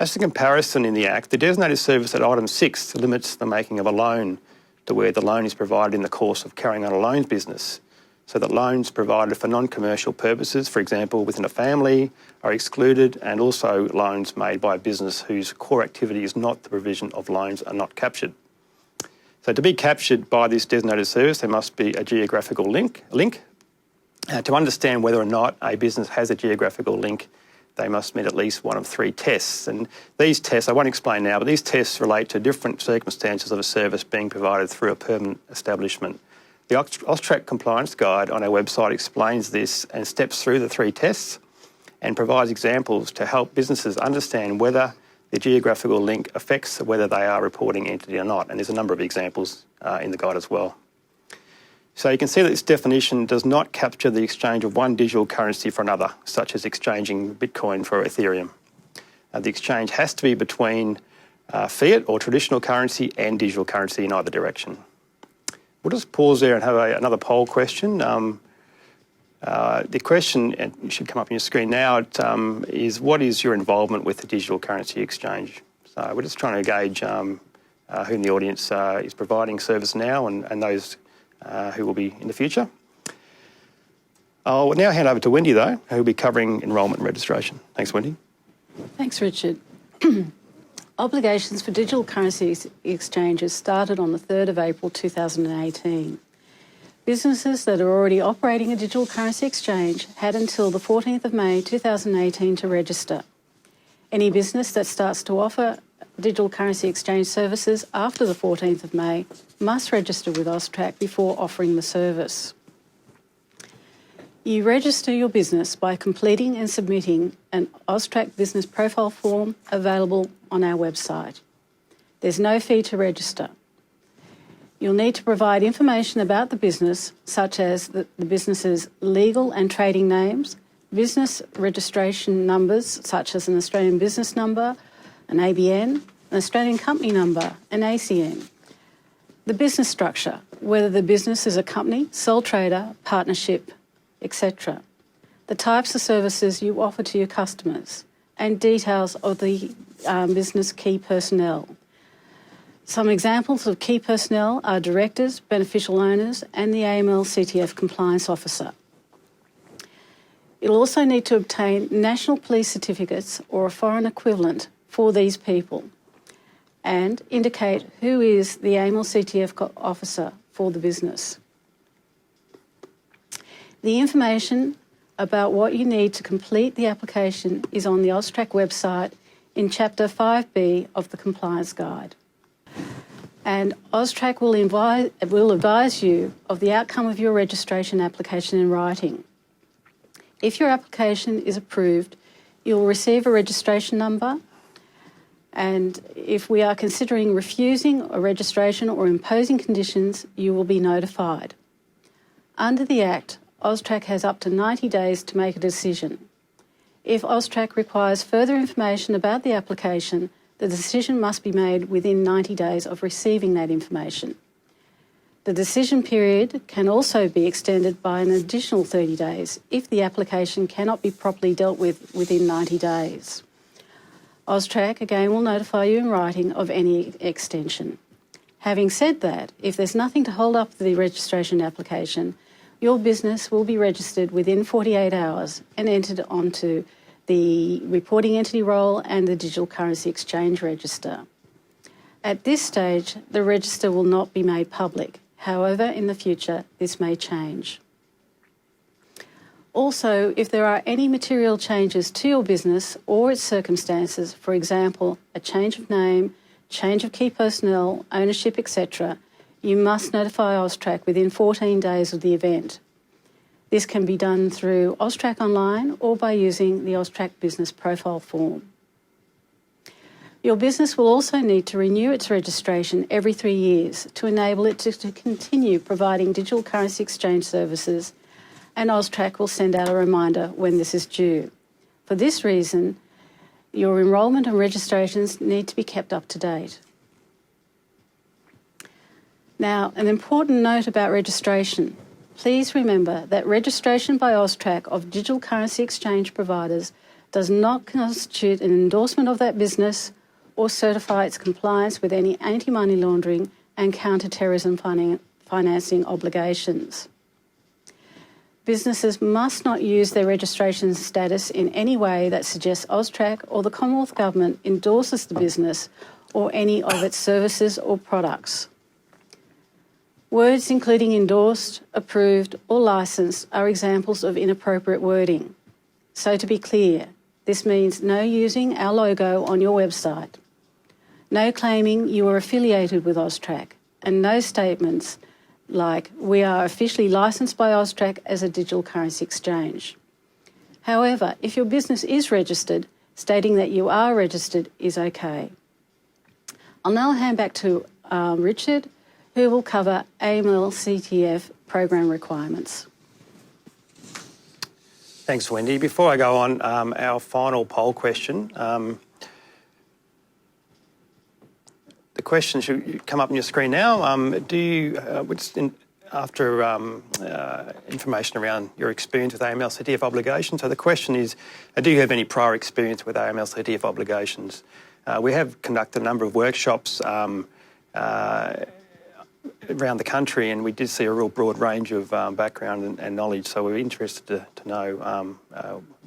As a comparison in the Act, the designated service at item 6 limits the making of a loan to where the loan is provided in the course of carrying on a loans business, so that loans provided for non-commercial purposes, for example, within a family, are excluded, and also loans made by a business whose core activity is not the provision of loans are not captured. So to be captured by this designated service, there must be a geographical link. To understand whether or not a business has a geographical link, they must meet at least one of three tests. And these tests, I won't explain now, but these tests relate to different circumstances of a service being provided through a permanent establishment. The AUSTRAC Compliance Guide on our website explains this and steps through the three tests and provides examples to help businesses understand whether the geographical link affects whether they are a reporting entity or not. And there's a number of examples in the guide as well. So you can see that this definition does not capture the exchange of one digital currency for another, such as exchanging Bitcoin for Ethereum. The exchange has to be between fiat or traditional currency and digital currency in either direction. We'll just pause there and have another poll question. The question, and it should come up on your screen now, is what is your involvement with the digital currency exchange? So we're just trying to gauge who in the audience is providing service now and those who will be in the future. I'll now hand over to Wendy, though, who will be covering enrolment and registration. Thanks, Wendy. Thanks, Richard. Obligations for digital currency exchanges started on the 3rd of April 2018. Businesses that are already operating a digital currency exchange had until the 14th of May 2018 to register. Any business that starts to offer digital currency exchange services after the 14th of May must register with AUSTRAC before offering the service. You register your business by completing and submitting an AUSTRAC business profile form available on our website. There's no fee to register. You'll need to provide information about the business, such as the business's legal and trading names, business registration numbers, such as an Australian business number, an ABN, an Australian company number, an ACN. The business structure, whether the business is a company, sole trader, partnership, etc. The types of services you offer to your customers, and details of the business key personnel. Some examples of key personnel are directors, beneficial owners, and the AML-CTF compliance officer. You'll also need to obtain national police certificates or a foreign equivalent for these people and indicate who is the AML-CTF officer for the business. The information about what you need to complete the application is on the AUSTRAC website in Chapter 5B of the Compliance Guide. And AUSTRAC will advise you of the outcome of your registration application in writing. If your application is approved, you'll receive a registration number, and if we are considering refusing a registration or imposing conditions, you will be notified. Under the Act, AUSTRAC has up to 90 days to make a decision. If AUSTRAC requires further information about the application, the decision must be made within 90 days of receiving that information. The decision period can also be extended by an additional 30 days if the application cannot be properly dealt with within 90 days. AUSTRAC again will notify you in writing of any extension. Having said that, if there's nothing to hold up the registration application, your business will be registered within 48 hours and entered onto the reporting entity roll and the digital currency exchange register. At this stage, the register will not be made public. However, in the future, this may change. Also, if there are any material changes to your business or its circumstances, for example, a change of name, change of key personnel, ownership, etc., you must notify AUSTRAC within 14 days of the event. This can be done through AUSTRAC Online or by using the AUSTRAC Business Profile form. Your business will also need to renew its registration every 3 years to enable it to continue providing digital currency exchange services, and AUSTRAC will send out a reminder when this is due. For this reason, your enrolment and registrations need to be kept up to date. Now, an important note about registration. Please remember that registration by AUSTRAC of digital currency exchange providers does not constitute an endorsement of that business or certify its compliance with any anti-money laundering and counter-terrorism financing obligations. Businesses must not use their registration status in any way that suggests AUSTRAC or the Commonwealth Government endorses the business or any of its services or products. Words including endorsed, approved or licensed are examples of inappropriate wording. So to be clear, this means no using our logo on your website, no claiming you are affiliated with AUSTRAC, and no statements like we are officially licensed by AUSTRAC as a digital currency exchange. However, if your business is registered, stating that you are registered is okay. I'll now hand back to Richard, who will cover AML-CTF program requirements. Thanks, Wendy. Before I go on, our final poll question. The question should come up on your screen now. After information around your experience with AML-CTF obligations, so the question is, do you have any prior experience with AML-CTF obligations? We have conducted a number of workshops around the country, and we did see a real broad range of background and knowledge, so we're interested to know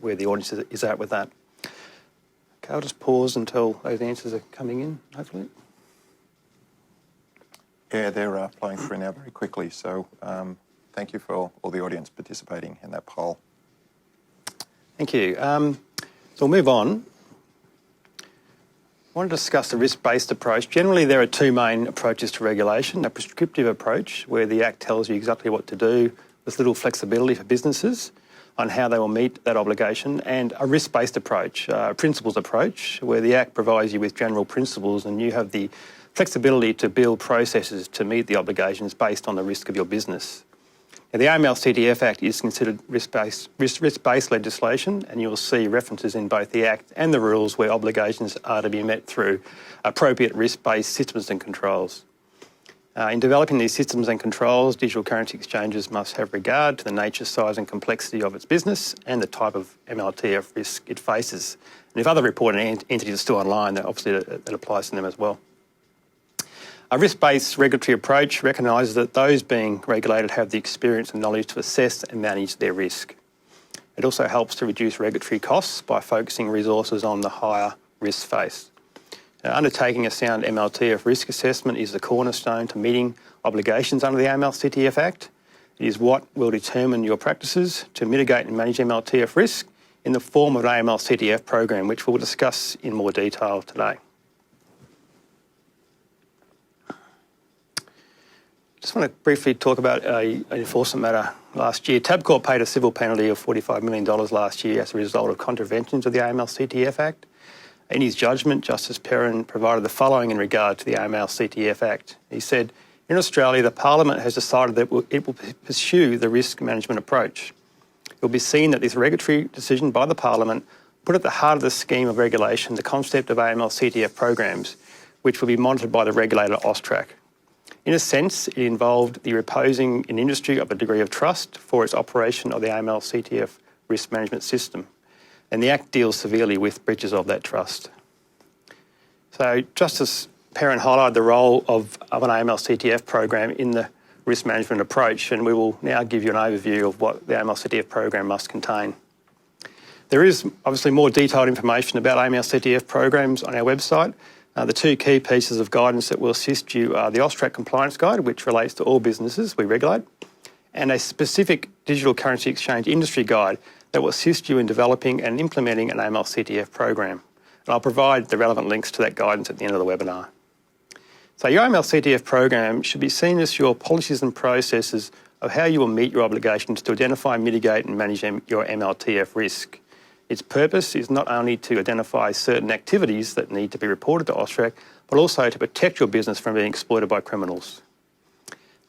where the audience is at with that. Okay, I'll just pause until those answers are coming in, hopefully. Yeah, they're flowing through now very quickly, so thank you for all the audience participating in that poll. Thank you. So we'll move on. I want to discuss the risk-based approach. Generally, there are two main approaches to regulation: a prescriptive approach, where the Act tells you exactly what to do with little flexibility for businesses on how they will meet that obligation, and a risk-based approach, a principles approach, where the Act provides you with general principles and you have the flexibility to build processes to meet the obligations based on the risk of your business. Now, the AML-CTF Act is considered risk-based legislation, and you'll see references in both the Act and the rules where obligations are to be met through appropriate risk-based systems and controls. In developing these systems and controls, digital currency exchanges must have regard to the nature, size and complexity of its business and the type of MLTF risk it faces. And if other reporting entities are still online, then obviously that applies to them as well. A risk-based regulatory approach recognises that those being regulated have the experience and knowledge to assess and manage their risk. It also helps to reduce regulatory costs by focusing resources on the higher risks faced. Undertaking a sound MLTF risk assessment is the cornerstone to meeting obligations under the AML-CTF Act. It is what will determine your practices to mitigate and manage MLTF risk in the form of an AML-CTF program, which we'll discuss in more detail today. Just want to briefly talk about an enforcement matter last year. Tabcorp paid a civil penalty of $45 million last year as a result of contraventions of the AML-CTF Act. In his judgment, Justice Perrin provided the following in regard to the AML-CTF Act. He said, In Australia, the Parliament has decided that it will pursue the risk management approach. It will be seen that this regulatory decision by the Parliament put at the heart of the scheme of regulation the concept of AML-CTF programs, which will be monitored by the regulator AUSTRAC. In a sense, it involved the reposing in industry of a degree of trust for its operation of the AML-CTF risk management system, and the Act deals severely with breaches of that trust. So Justice Perrin highlighted the role of an AML-CTF program in the risk management approach, and we will now give you an overview of what the AML-CTF program must contain. There is obviously more detailed information about AML-CTF programs on our website. The two key pieces of guidance that will assist you are the AUSTRAC Compliance Guide, which relates to all businesses we regulate, and a specific digital currency exchange industry guide that will assist you in developing and implementing an AML-CTF program. And I'll provide the relevant links to that guidance at the end of the webinar. So your AML-CTF program should be seen as your policies and processes of how you will meet your obligations to identify, mitigate and manage your MLTF risk. Its purpose is not only to identify certain activities that need to be reported to AUSTRAC, but also to protect your business from being exploited by criminals.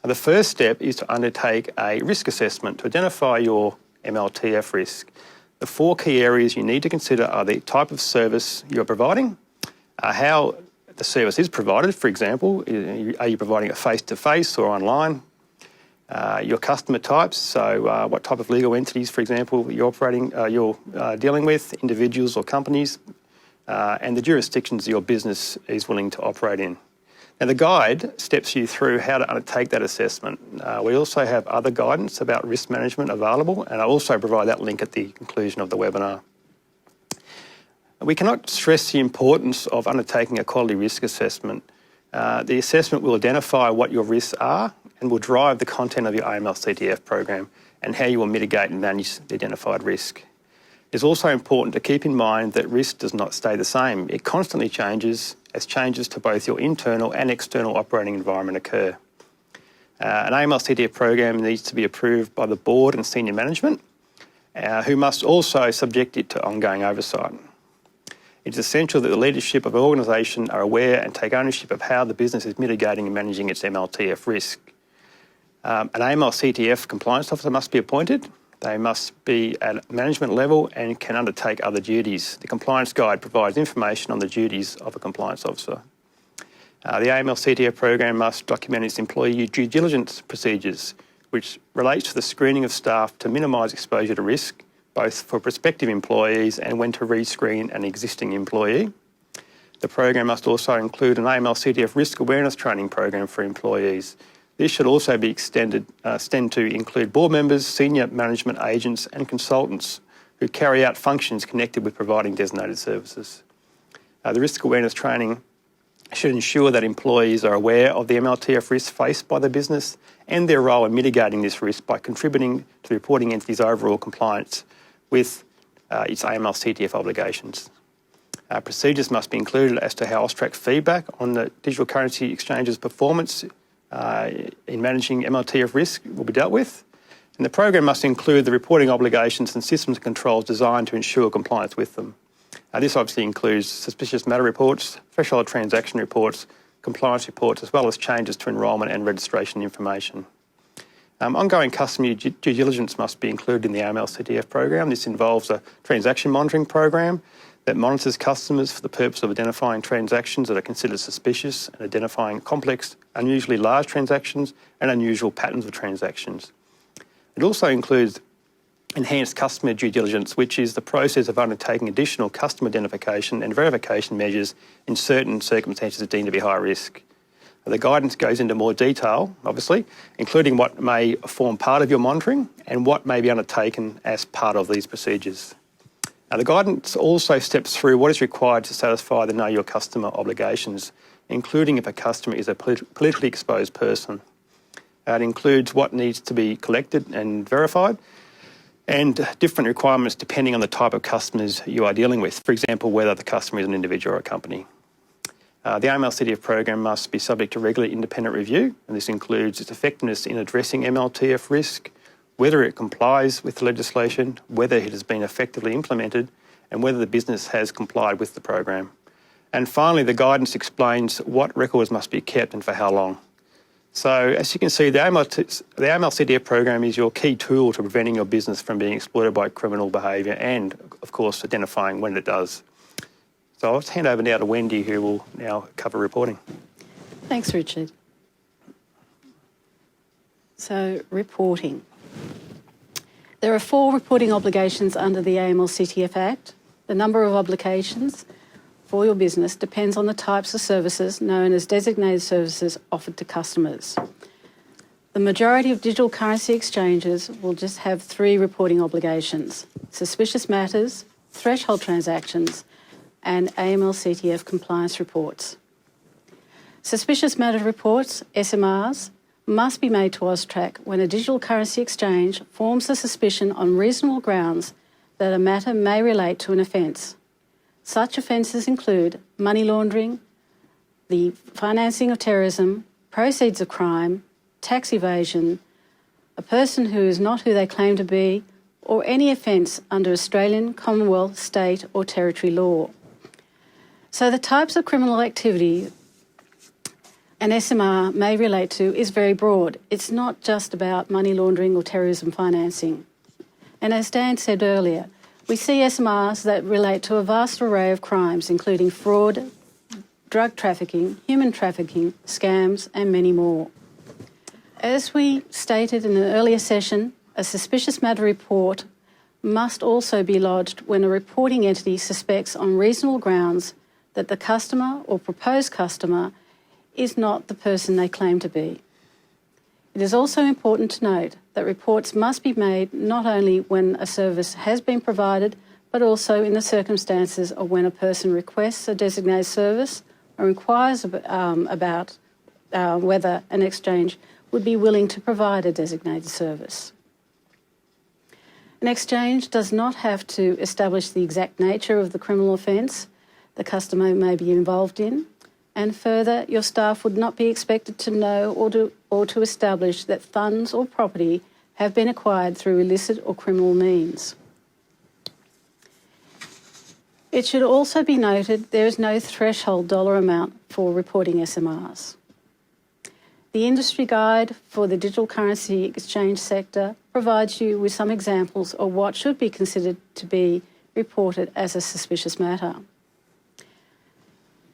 Now, the first step is to undertake a risk assessment to identify your MLTF risk. The four key areas you need to consider are the type of service you're providing, how the service is provided, for example, are you providing it face-to-face or online? Your customer types, so what type of legal entities, for example, you're dealing with, individuals or companies, and the jurisdictions your business is willing to operate in. Now, the guide steps you through how to undertake that assessment. We also have other guidance about risk management available, and I'll also provide that link at the conclusion of the webinar. We cannot stress the importance of undertaking a quality risk assessment. The assessment will identify what your risks are and will drive the content of your AML-CTF program and how you will mitigate and manage the identified risk. It's also important to keep in mind that risk does not stay the same. It constantly changes as changes to both your internal and external operating environment occur. An AML-CTF program needs to be approved by the board and senior management, who must also subject it to ongoing oversight. It's essential that the leadership of an organisation are aware and take ownership of how the business is mitigating and managing its MLTF risk. An AML-CTF compliance officer must be appointed. They must be at management level and can undertake other duties. The compliance guide provides information on the duties of a compliance officer. The AML-CTF program must document its employee due diligence procedures, which relates to the screening of staff to minimise exposure to risk, both for prospective employees and when to rescreen an existing employee. The program must also include an AML-CTF risk awareness training program for employees. This should also be extend to include board members, senior management agents and consultants who carry out functions connected with providing designated services. The risk awareness training should ensure that employees are aware of the MLTF risks faced by the business and their role in mitigating this risk by contributing to the reporting entity's overall compliance with its AML-CTF obligations. Procedures must be included as to how AUSTRAC feedback on the digital currency exchange's performance in managing MLTF risk will be dealt with. And the program must include the reporting obligations and systems and controls designed to ensure compliance with them. This obviously includes suspicious matter reports, threshold transaction reports, compliance reports, as well as changes to enrolment and registration information. Ongoing customer due diligence must be included in the AML-CTF program. This involves a transaction monitoring program that monitors customers for the purpose of identifying transactions that are considered suspicious and identifying complex, unusually large transactions and unusual patterns of transactions. It also includes enhanced customer due diligence, which is the process of undertaking additional customer identification and verification measures in certain circumstances deemed to be high risk. The guidance goes into more detail, obviously, including what may form part of your monitoring and what may be undertaken as part of these procedures. Now, the guidance also steps through what is required to satisfy the Know Your Customer obligations, including if a customer is a politically exposed person. It includes what needs to be collected and verified and different requirements depending on the type of customers you are dealing with, for example, whether the customer is an individual or a company. The AML-CTF program must be subject to regular independent review, and this includes its effectiveness in addressing MLTF risk, whether it complies with the legislation, whether it has been effectively implemented, and whether the business has complied with the program. And finally, the guidance explains what records must be kept and for how long. So as you can see, the AML-CTF program is your key tool to preventing your business from being exploited by criminal behaviour and, of course, identifying when it does. So I'll hand over now to Wendy, who will now cover reporting. Thanks, Richard. So, reporting. There are 4 reporting obligations under the AML-CTF Act. The number of obligations for your business depends on the types of services known as designated services offered to customers. The majority of digital currency exchanges will just have 3 reporting obligations: suspicious matters, threshold transactions, and AML-CTF compliance reports. Suspicious matter reports, SMRs, must be made to AUSTRAC when a digital currency exchange forms a suspicion on reasonable grounds that a matter may relate to an offence. Such offences include money laundering, the financing of terrorism, proceeds of crime, tax evasion, a person who is not who they claim to be, or any offence under Australian, Commonwealth, state or territory law. So the types of criminal activity an SMR may relate to is very broad. It's not just about money laundering or terrorism financing. And as Dan said earlier, we see SMRs that relate to a vast array of crimes, including fraud, drug trafficking, human trafficking, scams, and many more. As we stated in an earlier session, a suspicious matter report must also be lodged when a reporting entity suspects on reasonable grounds that the customer or proposed customer is not the person they claim to be. It is also important to note that reports must be made not only when a service has been provided, but also in the circumstances of when a person requests a designated service or inquires about whether an exchange would be willing to provide a designated service. An exchange does not have to establish the exact nature of the criminal offence the customer may be involved in, and further, your staff would not be expected to know or to establish that funds or property have been acquired through illicit or criminal means. It should also be noted there is no threshold dollar amount for reporting SMRs. The industry guide for the digital currency exchange sector provides you with some examples of what should be considered to be reported as a suspicious matter.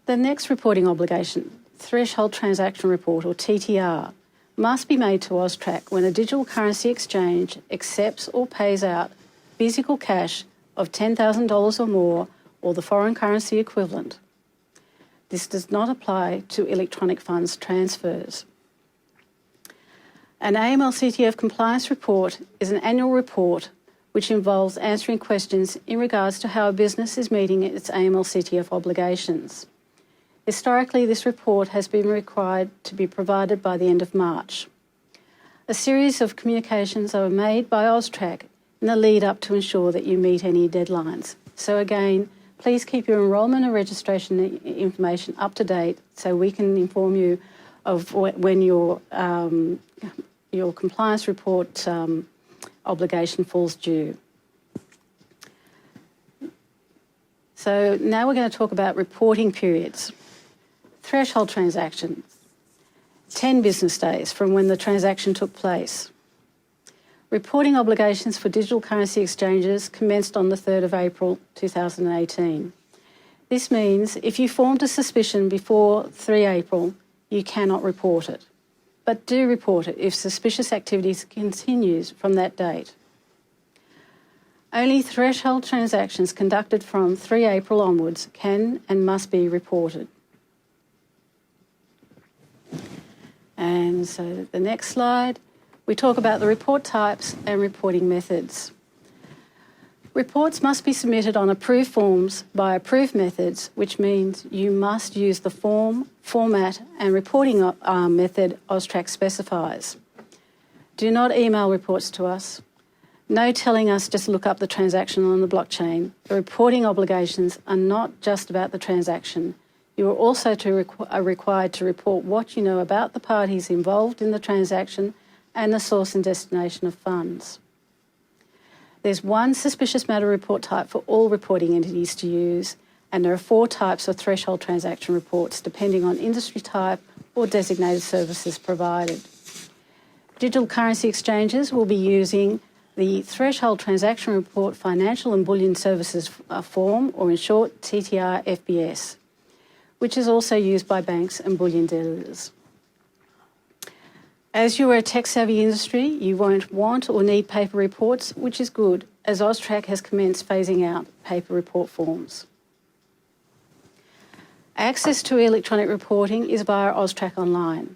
The next reporting obligation, Threshold Transaction Report or TTR, must be made to AUSTRAC when a digital currency exchange accepts or pays out physical cash of $10,000 or more or the foreign currency equivalent. This does not apply to electronic funds transfers. An AML-CTF compliance report is an annual report which involves answering questions in regards to how a business is meeting its AML-CTF obligations. Historically, this report has been required to be provided by the end of March. A series of communications are made by AUSTRAC in the lead up to ensure that you meet any deadlines. So again, please keep your enrolment and registration information up to date so we can inform you of when your compliance report obligation falls due. So now we're going to talk about reporting periods. Threshold transactions, 10 business days from when the transaction took place. Reporting obligations for digital currency exchanges commenced on the 3rd of April 2018. This means if you formed a suspicion before 3 April, you cannot report it. But do report it if suspicious activities continues from that date. Only threshold transactions conducted from 3 April onwards can and must be reported. And so the next slide, we talk about the report types and reporting methods. Reports must be submitted on approved forms by approved methods, which means you must use the form, format and reporting method AUSTRAC specifies. Do not email reports to us. No telling us just look up the transaction on the blockchain. The reporting obligations are not just about the transaction. You are also required to report what you know about the parties involved in the transaction and the source and destination of funds. There's one suspicious matter report type for all reporting entities to use, and there are 4 types of threshold transaction reports depending on industry type or designated services provided. Digital currency exchanges will be using the Threshold Transaction Report Financial and Bullion Services form, or in short, TTR FBS, which is also used by banks and bullion dealers. As you are a tech-savvy industry, you won't want or need paper reports, which is good, as AUSTRAC has commenced phasing out paper report forms. Access to electronic reporting is via AUSTRAC Online,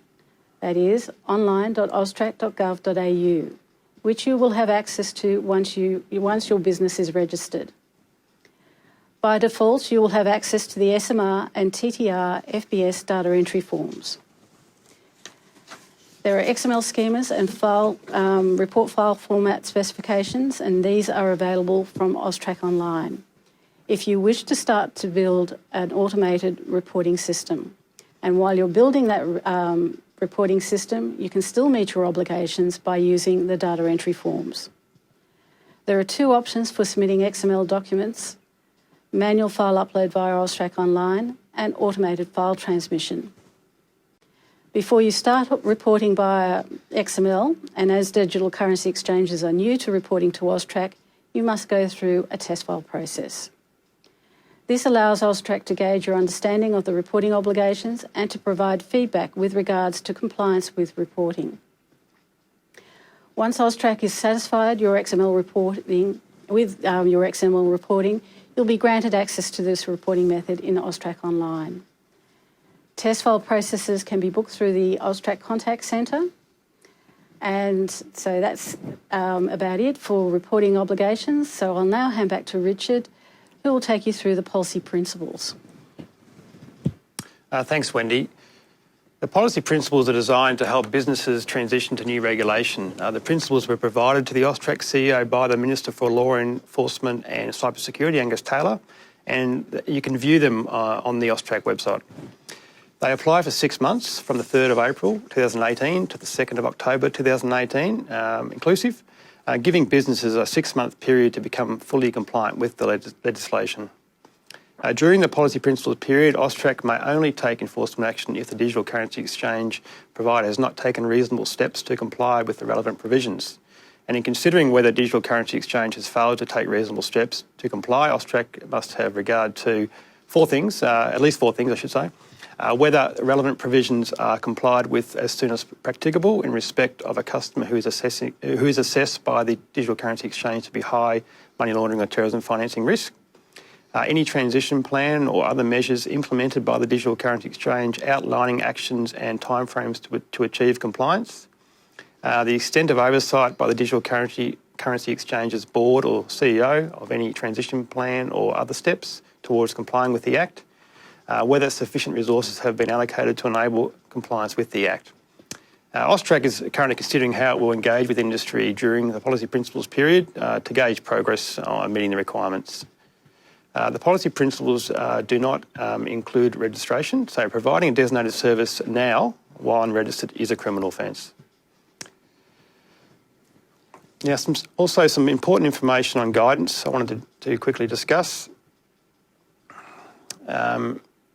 that is, online.austrac.gov.au, which you will have access to once your business is registered. By default, you will have access to the SMR and TTR FBS data entry forms. There are XML schemas and report file format specifications, and these are available from AUSTRAC Online if you wish to start to build an automated reporting system. And while you're building that reporting system, you can still meet your obligations by using the data entry forms. There are two options for submitting XML documents: manual file upload via AUSTRAC Online and automated file transmission. Before you start reporting via XML, and as digital currency exchanges are new to reporting to AUSTRAC, you must go through a test file process. This allows AUSTRAC to gauge your understanding of the reporting obligations and to provide feedback with regards to compliance with reporting. Once AUSTRAC is satisfied with your XML reporting, you'll be granted access to this reporting method in AUSTRAC Online. Test file processes can be booked through the AUSTRAC Contact Centre. And so that's about it for reporting obligations. So I'll now hand back to Richard, who will take you through the policy principles. Thanks, Wendy. The policy principles are designed to help businesses transition to new regulation. The principles were provided to the AUSTRAC CEO by the Minister for Law Enforcement and Cybersecurity, Angus Taylor, and you can view them on the AUSTRAC website. They apply for 6 months, from the 3rd of April 2018 to the 2nd of October 2018, inclusive, giving businesses a 6-month period to become fully compliant with the legislation. During the policy principles period, AUSTRAC may only take enforcement action if the digital currency exchange provider has not taken reasonable steps to comply with the relevant provisions. And in considering whether digital currency exchange has failed to take reasonable steps to comply, AUSTRAC must have regard to at least four things I should say. Whether relevant provisions are complied with as soon as practicable in respect of a customer who is assessed by the digital currency exchange to be high money laundering or terrorism financing risk. Any transition plan or other measures implemented by the digital currency exchange outlining actions and timeframes to achieve compliance. The extent of oversight by the digital currency exchange's board or CEO of any transition plan or other steps towards complying with the Act. Whether sufficient resources have been allocated to enable compliance with the Act. AUSTRAC is currently considering how it will engage with industry during the policy principles period to gauge progress on meeting the requirements. The policy principles do not include registration, so providing a designated service now while unregistered is a criminal offence. Now, also some important information on guidance I wanted to quickly discuss.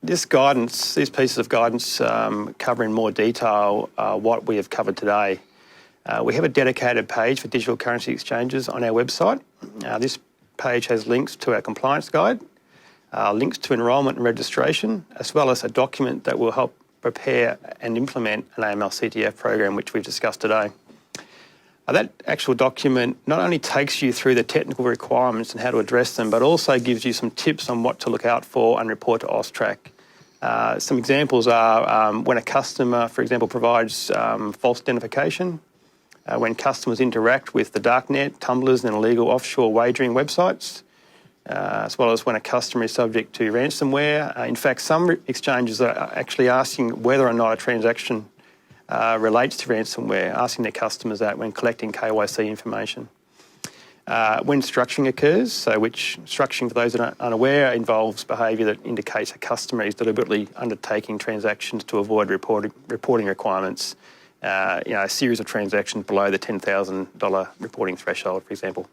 These pieces of guidance cover in more detail what we have covered today. We have a dedicated page for digital currency exchanges on our website. This page has links to our compliance guide, links to enrolment and registration, as well as a document that will help prepare and implement an AML-CTF program, which we've discussed today. That actual document not only takes you through the technical requirements and how to address them, but also gives you some tips on what to look out for and report to AUSTRAC. Some examples are when a customer, for example, provides false identification, when customers interact with the darknet, tumblers and illegal offshore wagering websites, as well as when a customer is subject to ransomware. In fact, some exchanges are actually asking whether or not a transaction relates to ransomware, asking their customers that when collecting KYC information. When structuring occurs, so which structuring, for those that are unaware, involves behaviour that indicates a customer is deliberately undertaking transactions to avoid reporting requirements, a series of transactions below the $10,000 reporting threshold, for example.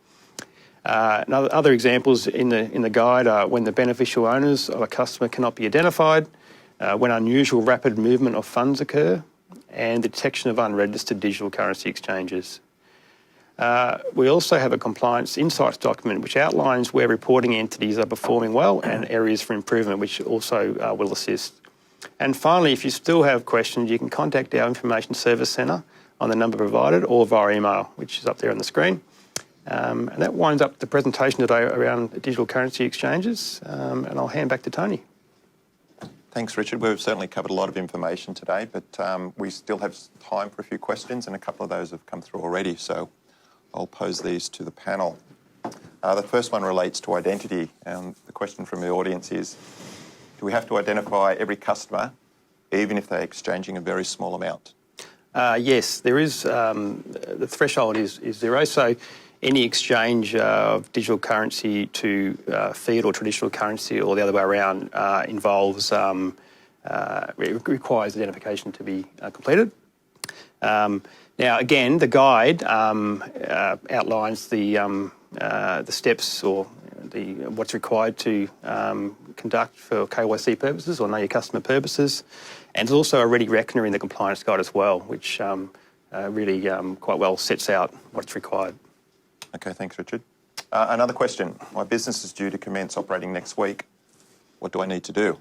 Other examples in the guide are when the beneficial owners of a customer cannot be identified, when unusual rapid movement of funds occur, and the detection of unregistered digital currency exchanges. We also have a compliance insights document which outlines where reporting entities are performing well and areas for improvement, which also will assist. And finally, if you still have questions, you can contact our Information Service Centre on the number provided or via email, which is up there on the screen. And that winds up the presentation today around digital currency exchanges, and I'll hand back to Tony. Thanks, Richard. We've certainly covered a lot of information today, but we still have time for a few questions, and a couple of those have come through already, so I'll pose these to the panel. The first one relates to identity, and the question from the audience is, do we have to identify every customer, even if they're exchanging a very small amount? Yes, there is. The threshold is zero, so any exchange of digital currency to fiat or traditional currency, or the other way around, involves, requires identification to be completed. Now, again, the guide outlines the steps or what's required to conduct for KYC purposes or know your customer purposes, and there's also a ready reckoner in the compliance guide as well, which really quite well sets out what's required. Okay, thanks, Richard. Another question. My business is due to commence operating next week. What do I need to do?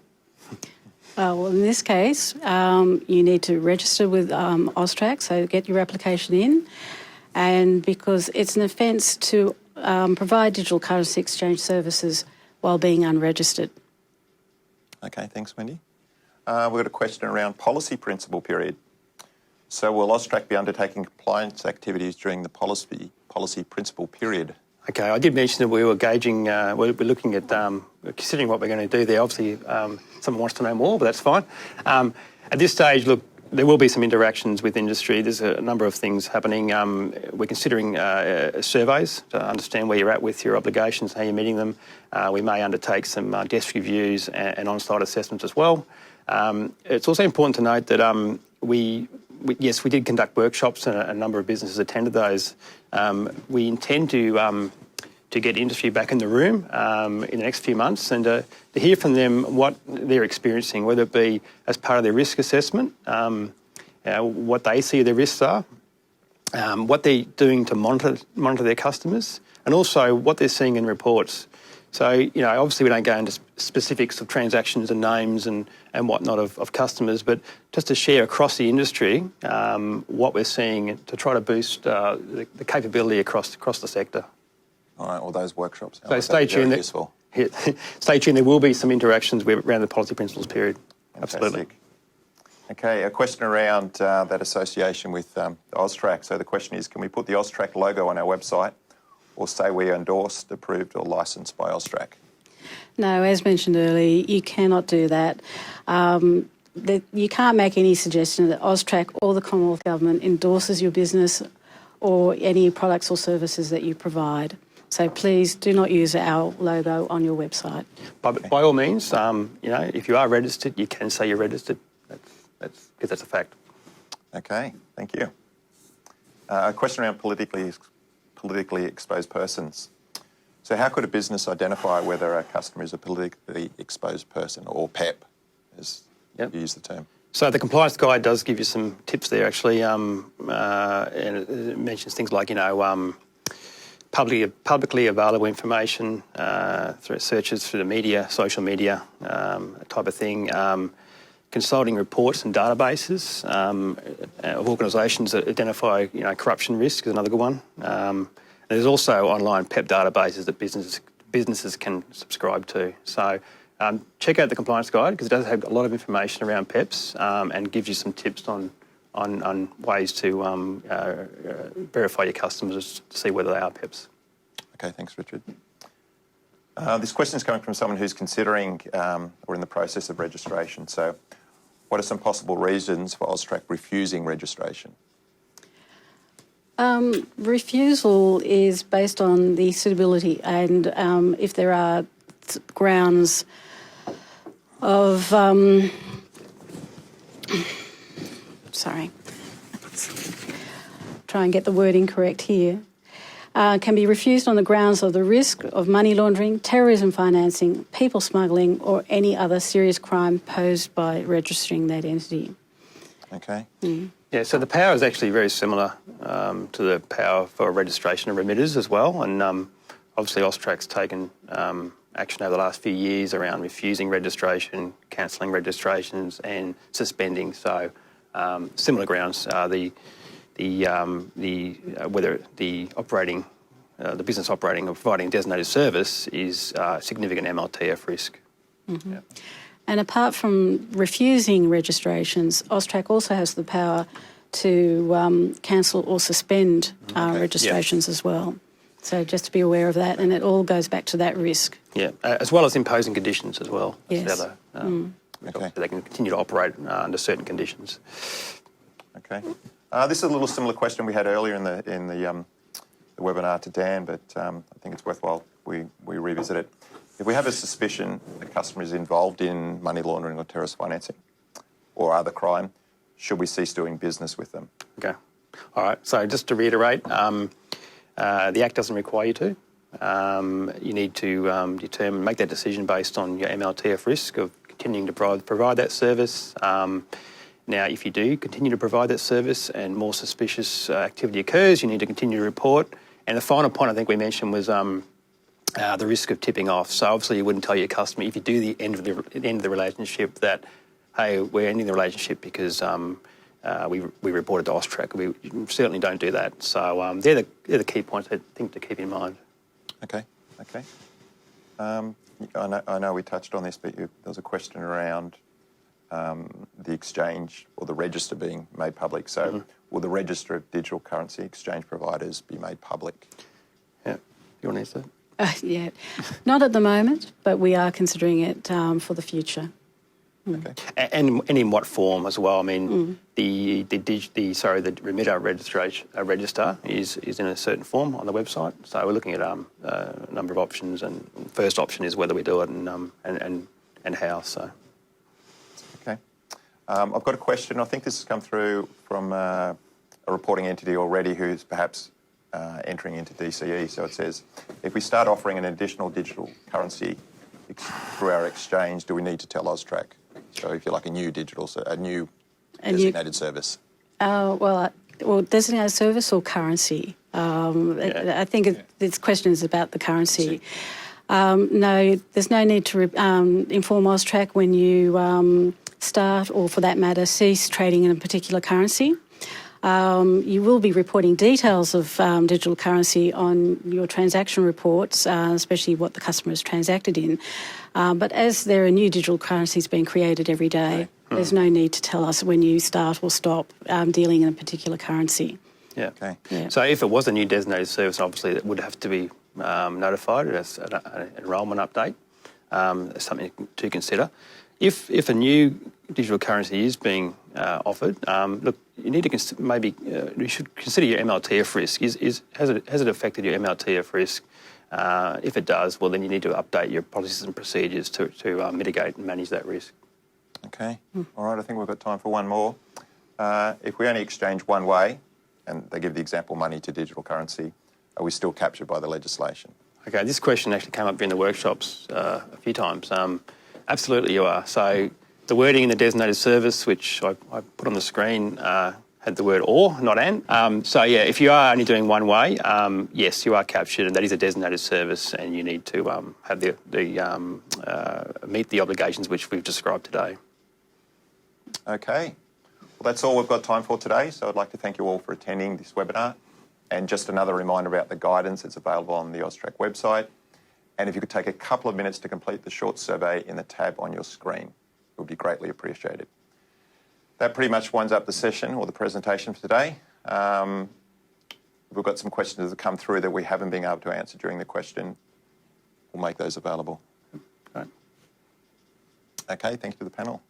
Well, in this case, you need to register with AUSTRAC, so get your application in. And because it's an offence to provide digital currency exchange services while being unregistered. Okay, thanks, Wendy. We've got a question around policy principle period. So will AUSTRAC be undertaking compliance activities during the policy principle period? Okay, I did mention that we were gauging, we're looking at, considering what we're going to do there. Obviously, someone wants to know more, but that's fine. At this stage, look, there will be some interactions with industry. There's a number of things happening. We're considering surveys to understand where you're at with your obligations, how you're meeting them. We may undertake some desk reviews and on-site assessments as well. It's also important to note that yes, we did conduct workshops and a number of businesses attended those. We intend to get industry back in the room in the next few months and to hear from them what they're experiencing, whether it be as part of their risk assessment, what they see their risks are, what they're doing to monitor their customers, and also what they're seeing in reports. So, obviously we don't go into specifics of transactions and names and whatnot of customers, but just to share across the industry what we're seeing to try to boost the capability across the sector. All right, well, those workshops. So stay tuned. Useful. Stay tuned. There will be some interactions around the policy principles period. Fantastic. Absolutely. Okay, a question around that association with AUSTRAC. So the question is, can we put the AUSTRAC logo on our website or say we are endorsed, approved or licensed by AUSTRAC? No, as mentioned earlier, you cannot do that. You can't make any suggestion that AUSTRAC or the Commonwealth Government endorses your business or any products or services that you provide. So please do not use our logo on your website. By all means, if you are registered, you can say you're registered. That's because that's a fact. Okay, thank you. A question around politically exposed persons. So how could a business identify whether a customer is a politically exposed person, or PEP, as you use the term? So the compliance guide does give you some tips there, actually, and it mentions things like, publicly available information through searches through the media, social media type of thing, consulting reports and databases of organisations that identify, corruption risk is another good one. There's also online PEP databases that businesses can subscribe to. So check out the compliance guide because it does have a lot of information around PEPs and gives you some tips on ways to verify your customers to see whether they are PEPs. Okay, thanks, Richard. This question is coming from someone who's considering or in the process of registration. So what are some possible reasons for AUSTRAC refusing registration? Refusal is based on the suitability, and if there are grounds of try and get the wording correct here. can be refused on the grounds of the risk of money laundering, terrorism financing, people smuggling, or any other serious crime posed by registering that entity. Okay. Yeah, so the power is actually very similar to the power for registration of remitters as well, and obviously AUSTRAC's taken action over the last few years around refusing registration, cancelling registrations and suspending. So similar grounds, whether the business operating or providing designated service is significant MLTF risk. Mm-hmm. Yeah. And apart from refusing registrations, AUSTRAC also has the power to cancel or suspend registrations as well. So just to be aware of that, and it all goes back to that risk. Yeah, as well as imposing conditions as well. Yes. The other, they can continue to operate under certain conditions. Okay. This is a little similar question we had earlier in the webinar to Dan, but I think it's worthwhile we revisit it. If we have a suspicion the customer is involved in money laundering or terrorist financing or other crime, should we cease doing business with them? Okay. All right. So just to reiterate, the Act doesn't require you to. You need to make that decision based on your MLTF risk of continuing to provide that service. Now, if you do continue to provide that service and more suspicious activity occurs, you need to continue to report. And the final point I think we mentioned was the risk of tipping off. So obviously you wouldn't tell your customer if you do the end of the relationship that, hey, we're ending the relationship because we reported to AUSTRAC. We certainly don't do that. So they're the key points I think to keep in mind. Okay. I know we touched on this, but there was a question around the exchange or the register being made public. So will the register of digital currency exchange providers be made public? Yeah. You want to answer that? Yeah, not at the moment, but we are considering it for the future. Okay. And in what form as well? I mean, the remitter register is in a certain form on the website. So we're looking at a number of options, and first option is whether we do it and how. So. Okay. I've got a question. I think this has come through from a reporting entity already who's perhaps entering into DCE. So it says, if we start offering an additional digital currency through our exchange, do we need to tell AUSTRAC? So if you're like a new designated service. Well, designated service or currency. I think this question is about the currency. No, there's no need to inform AUSTRAC when you start, or for that matter, cease trading in a particular currency. You will be reporting details of digital currency on your transaction reports, especially what the customer has transacted in. But as there are new digital currencies being created every day, there's no need to tell us when you start or stop dealing in a particular currency. Yeah. Okay. Yeah. So if it was a new designated service, obviously it would have to be notified as an enrolment update. Something to consider. If a new digital currency is being offered, look, you need to you should consider your MLTF risk. Has it affected your MLTF risk? If it does, well, then you need to update your policies and procedures to mitigate and manage that risk. Okay. All right, I think we've got time for one more. If we only exchange one way, and they give the example money to digital currency, are we still captured by the legislation? Okay, this question actually came up during the workshops a few times. Absolutely you are. So the wording in the designated service, which I put on the screen, had the word or, not and. So yeah, if you are only doing one way, yes, you are captured, and that is a designated service, and you need to have meet the obligations which we've described today. Okay. Well, that's all we've got time for today. So I'd like to thank you all for attending this webinar. And just another reminder about the guidance, it's available on the AUSTRAC website. And if you could take a couple of minutes to complete the short survey in the tab on your screen, it would be greatly appreciated. That pretty much winds up the session or the presentation for today. We've got some questions that have come through that we haven't been able to answer during the question. We'll make those available. Right. Okay, thank you to the panel.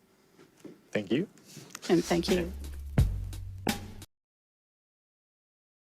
Thank you. And thank you.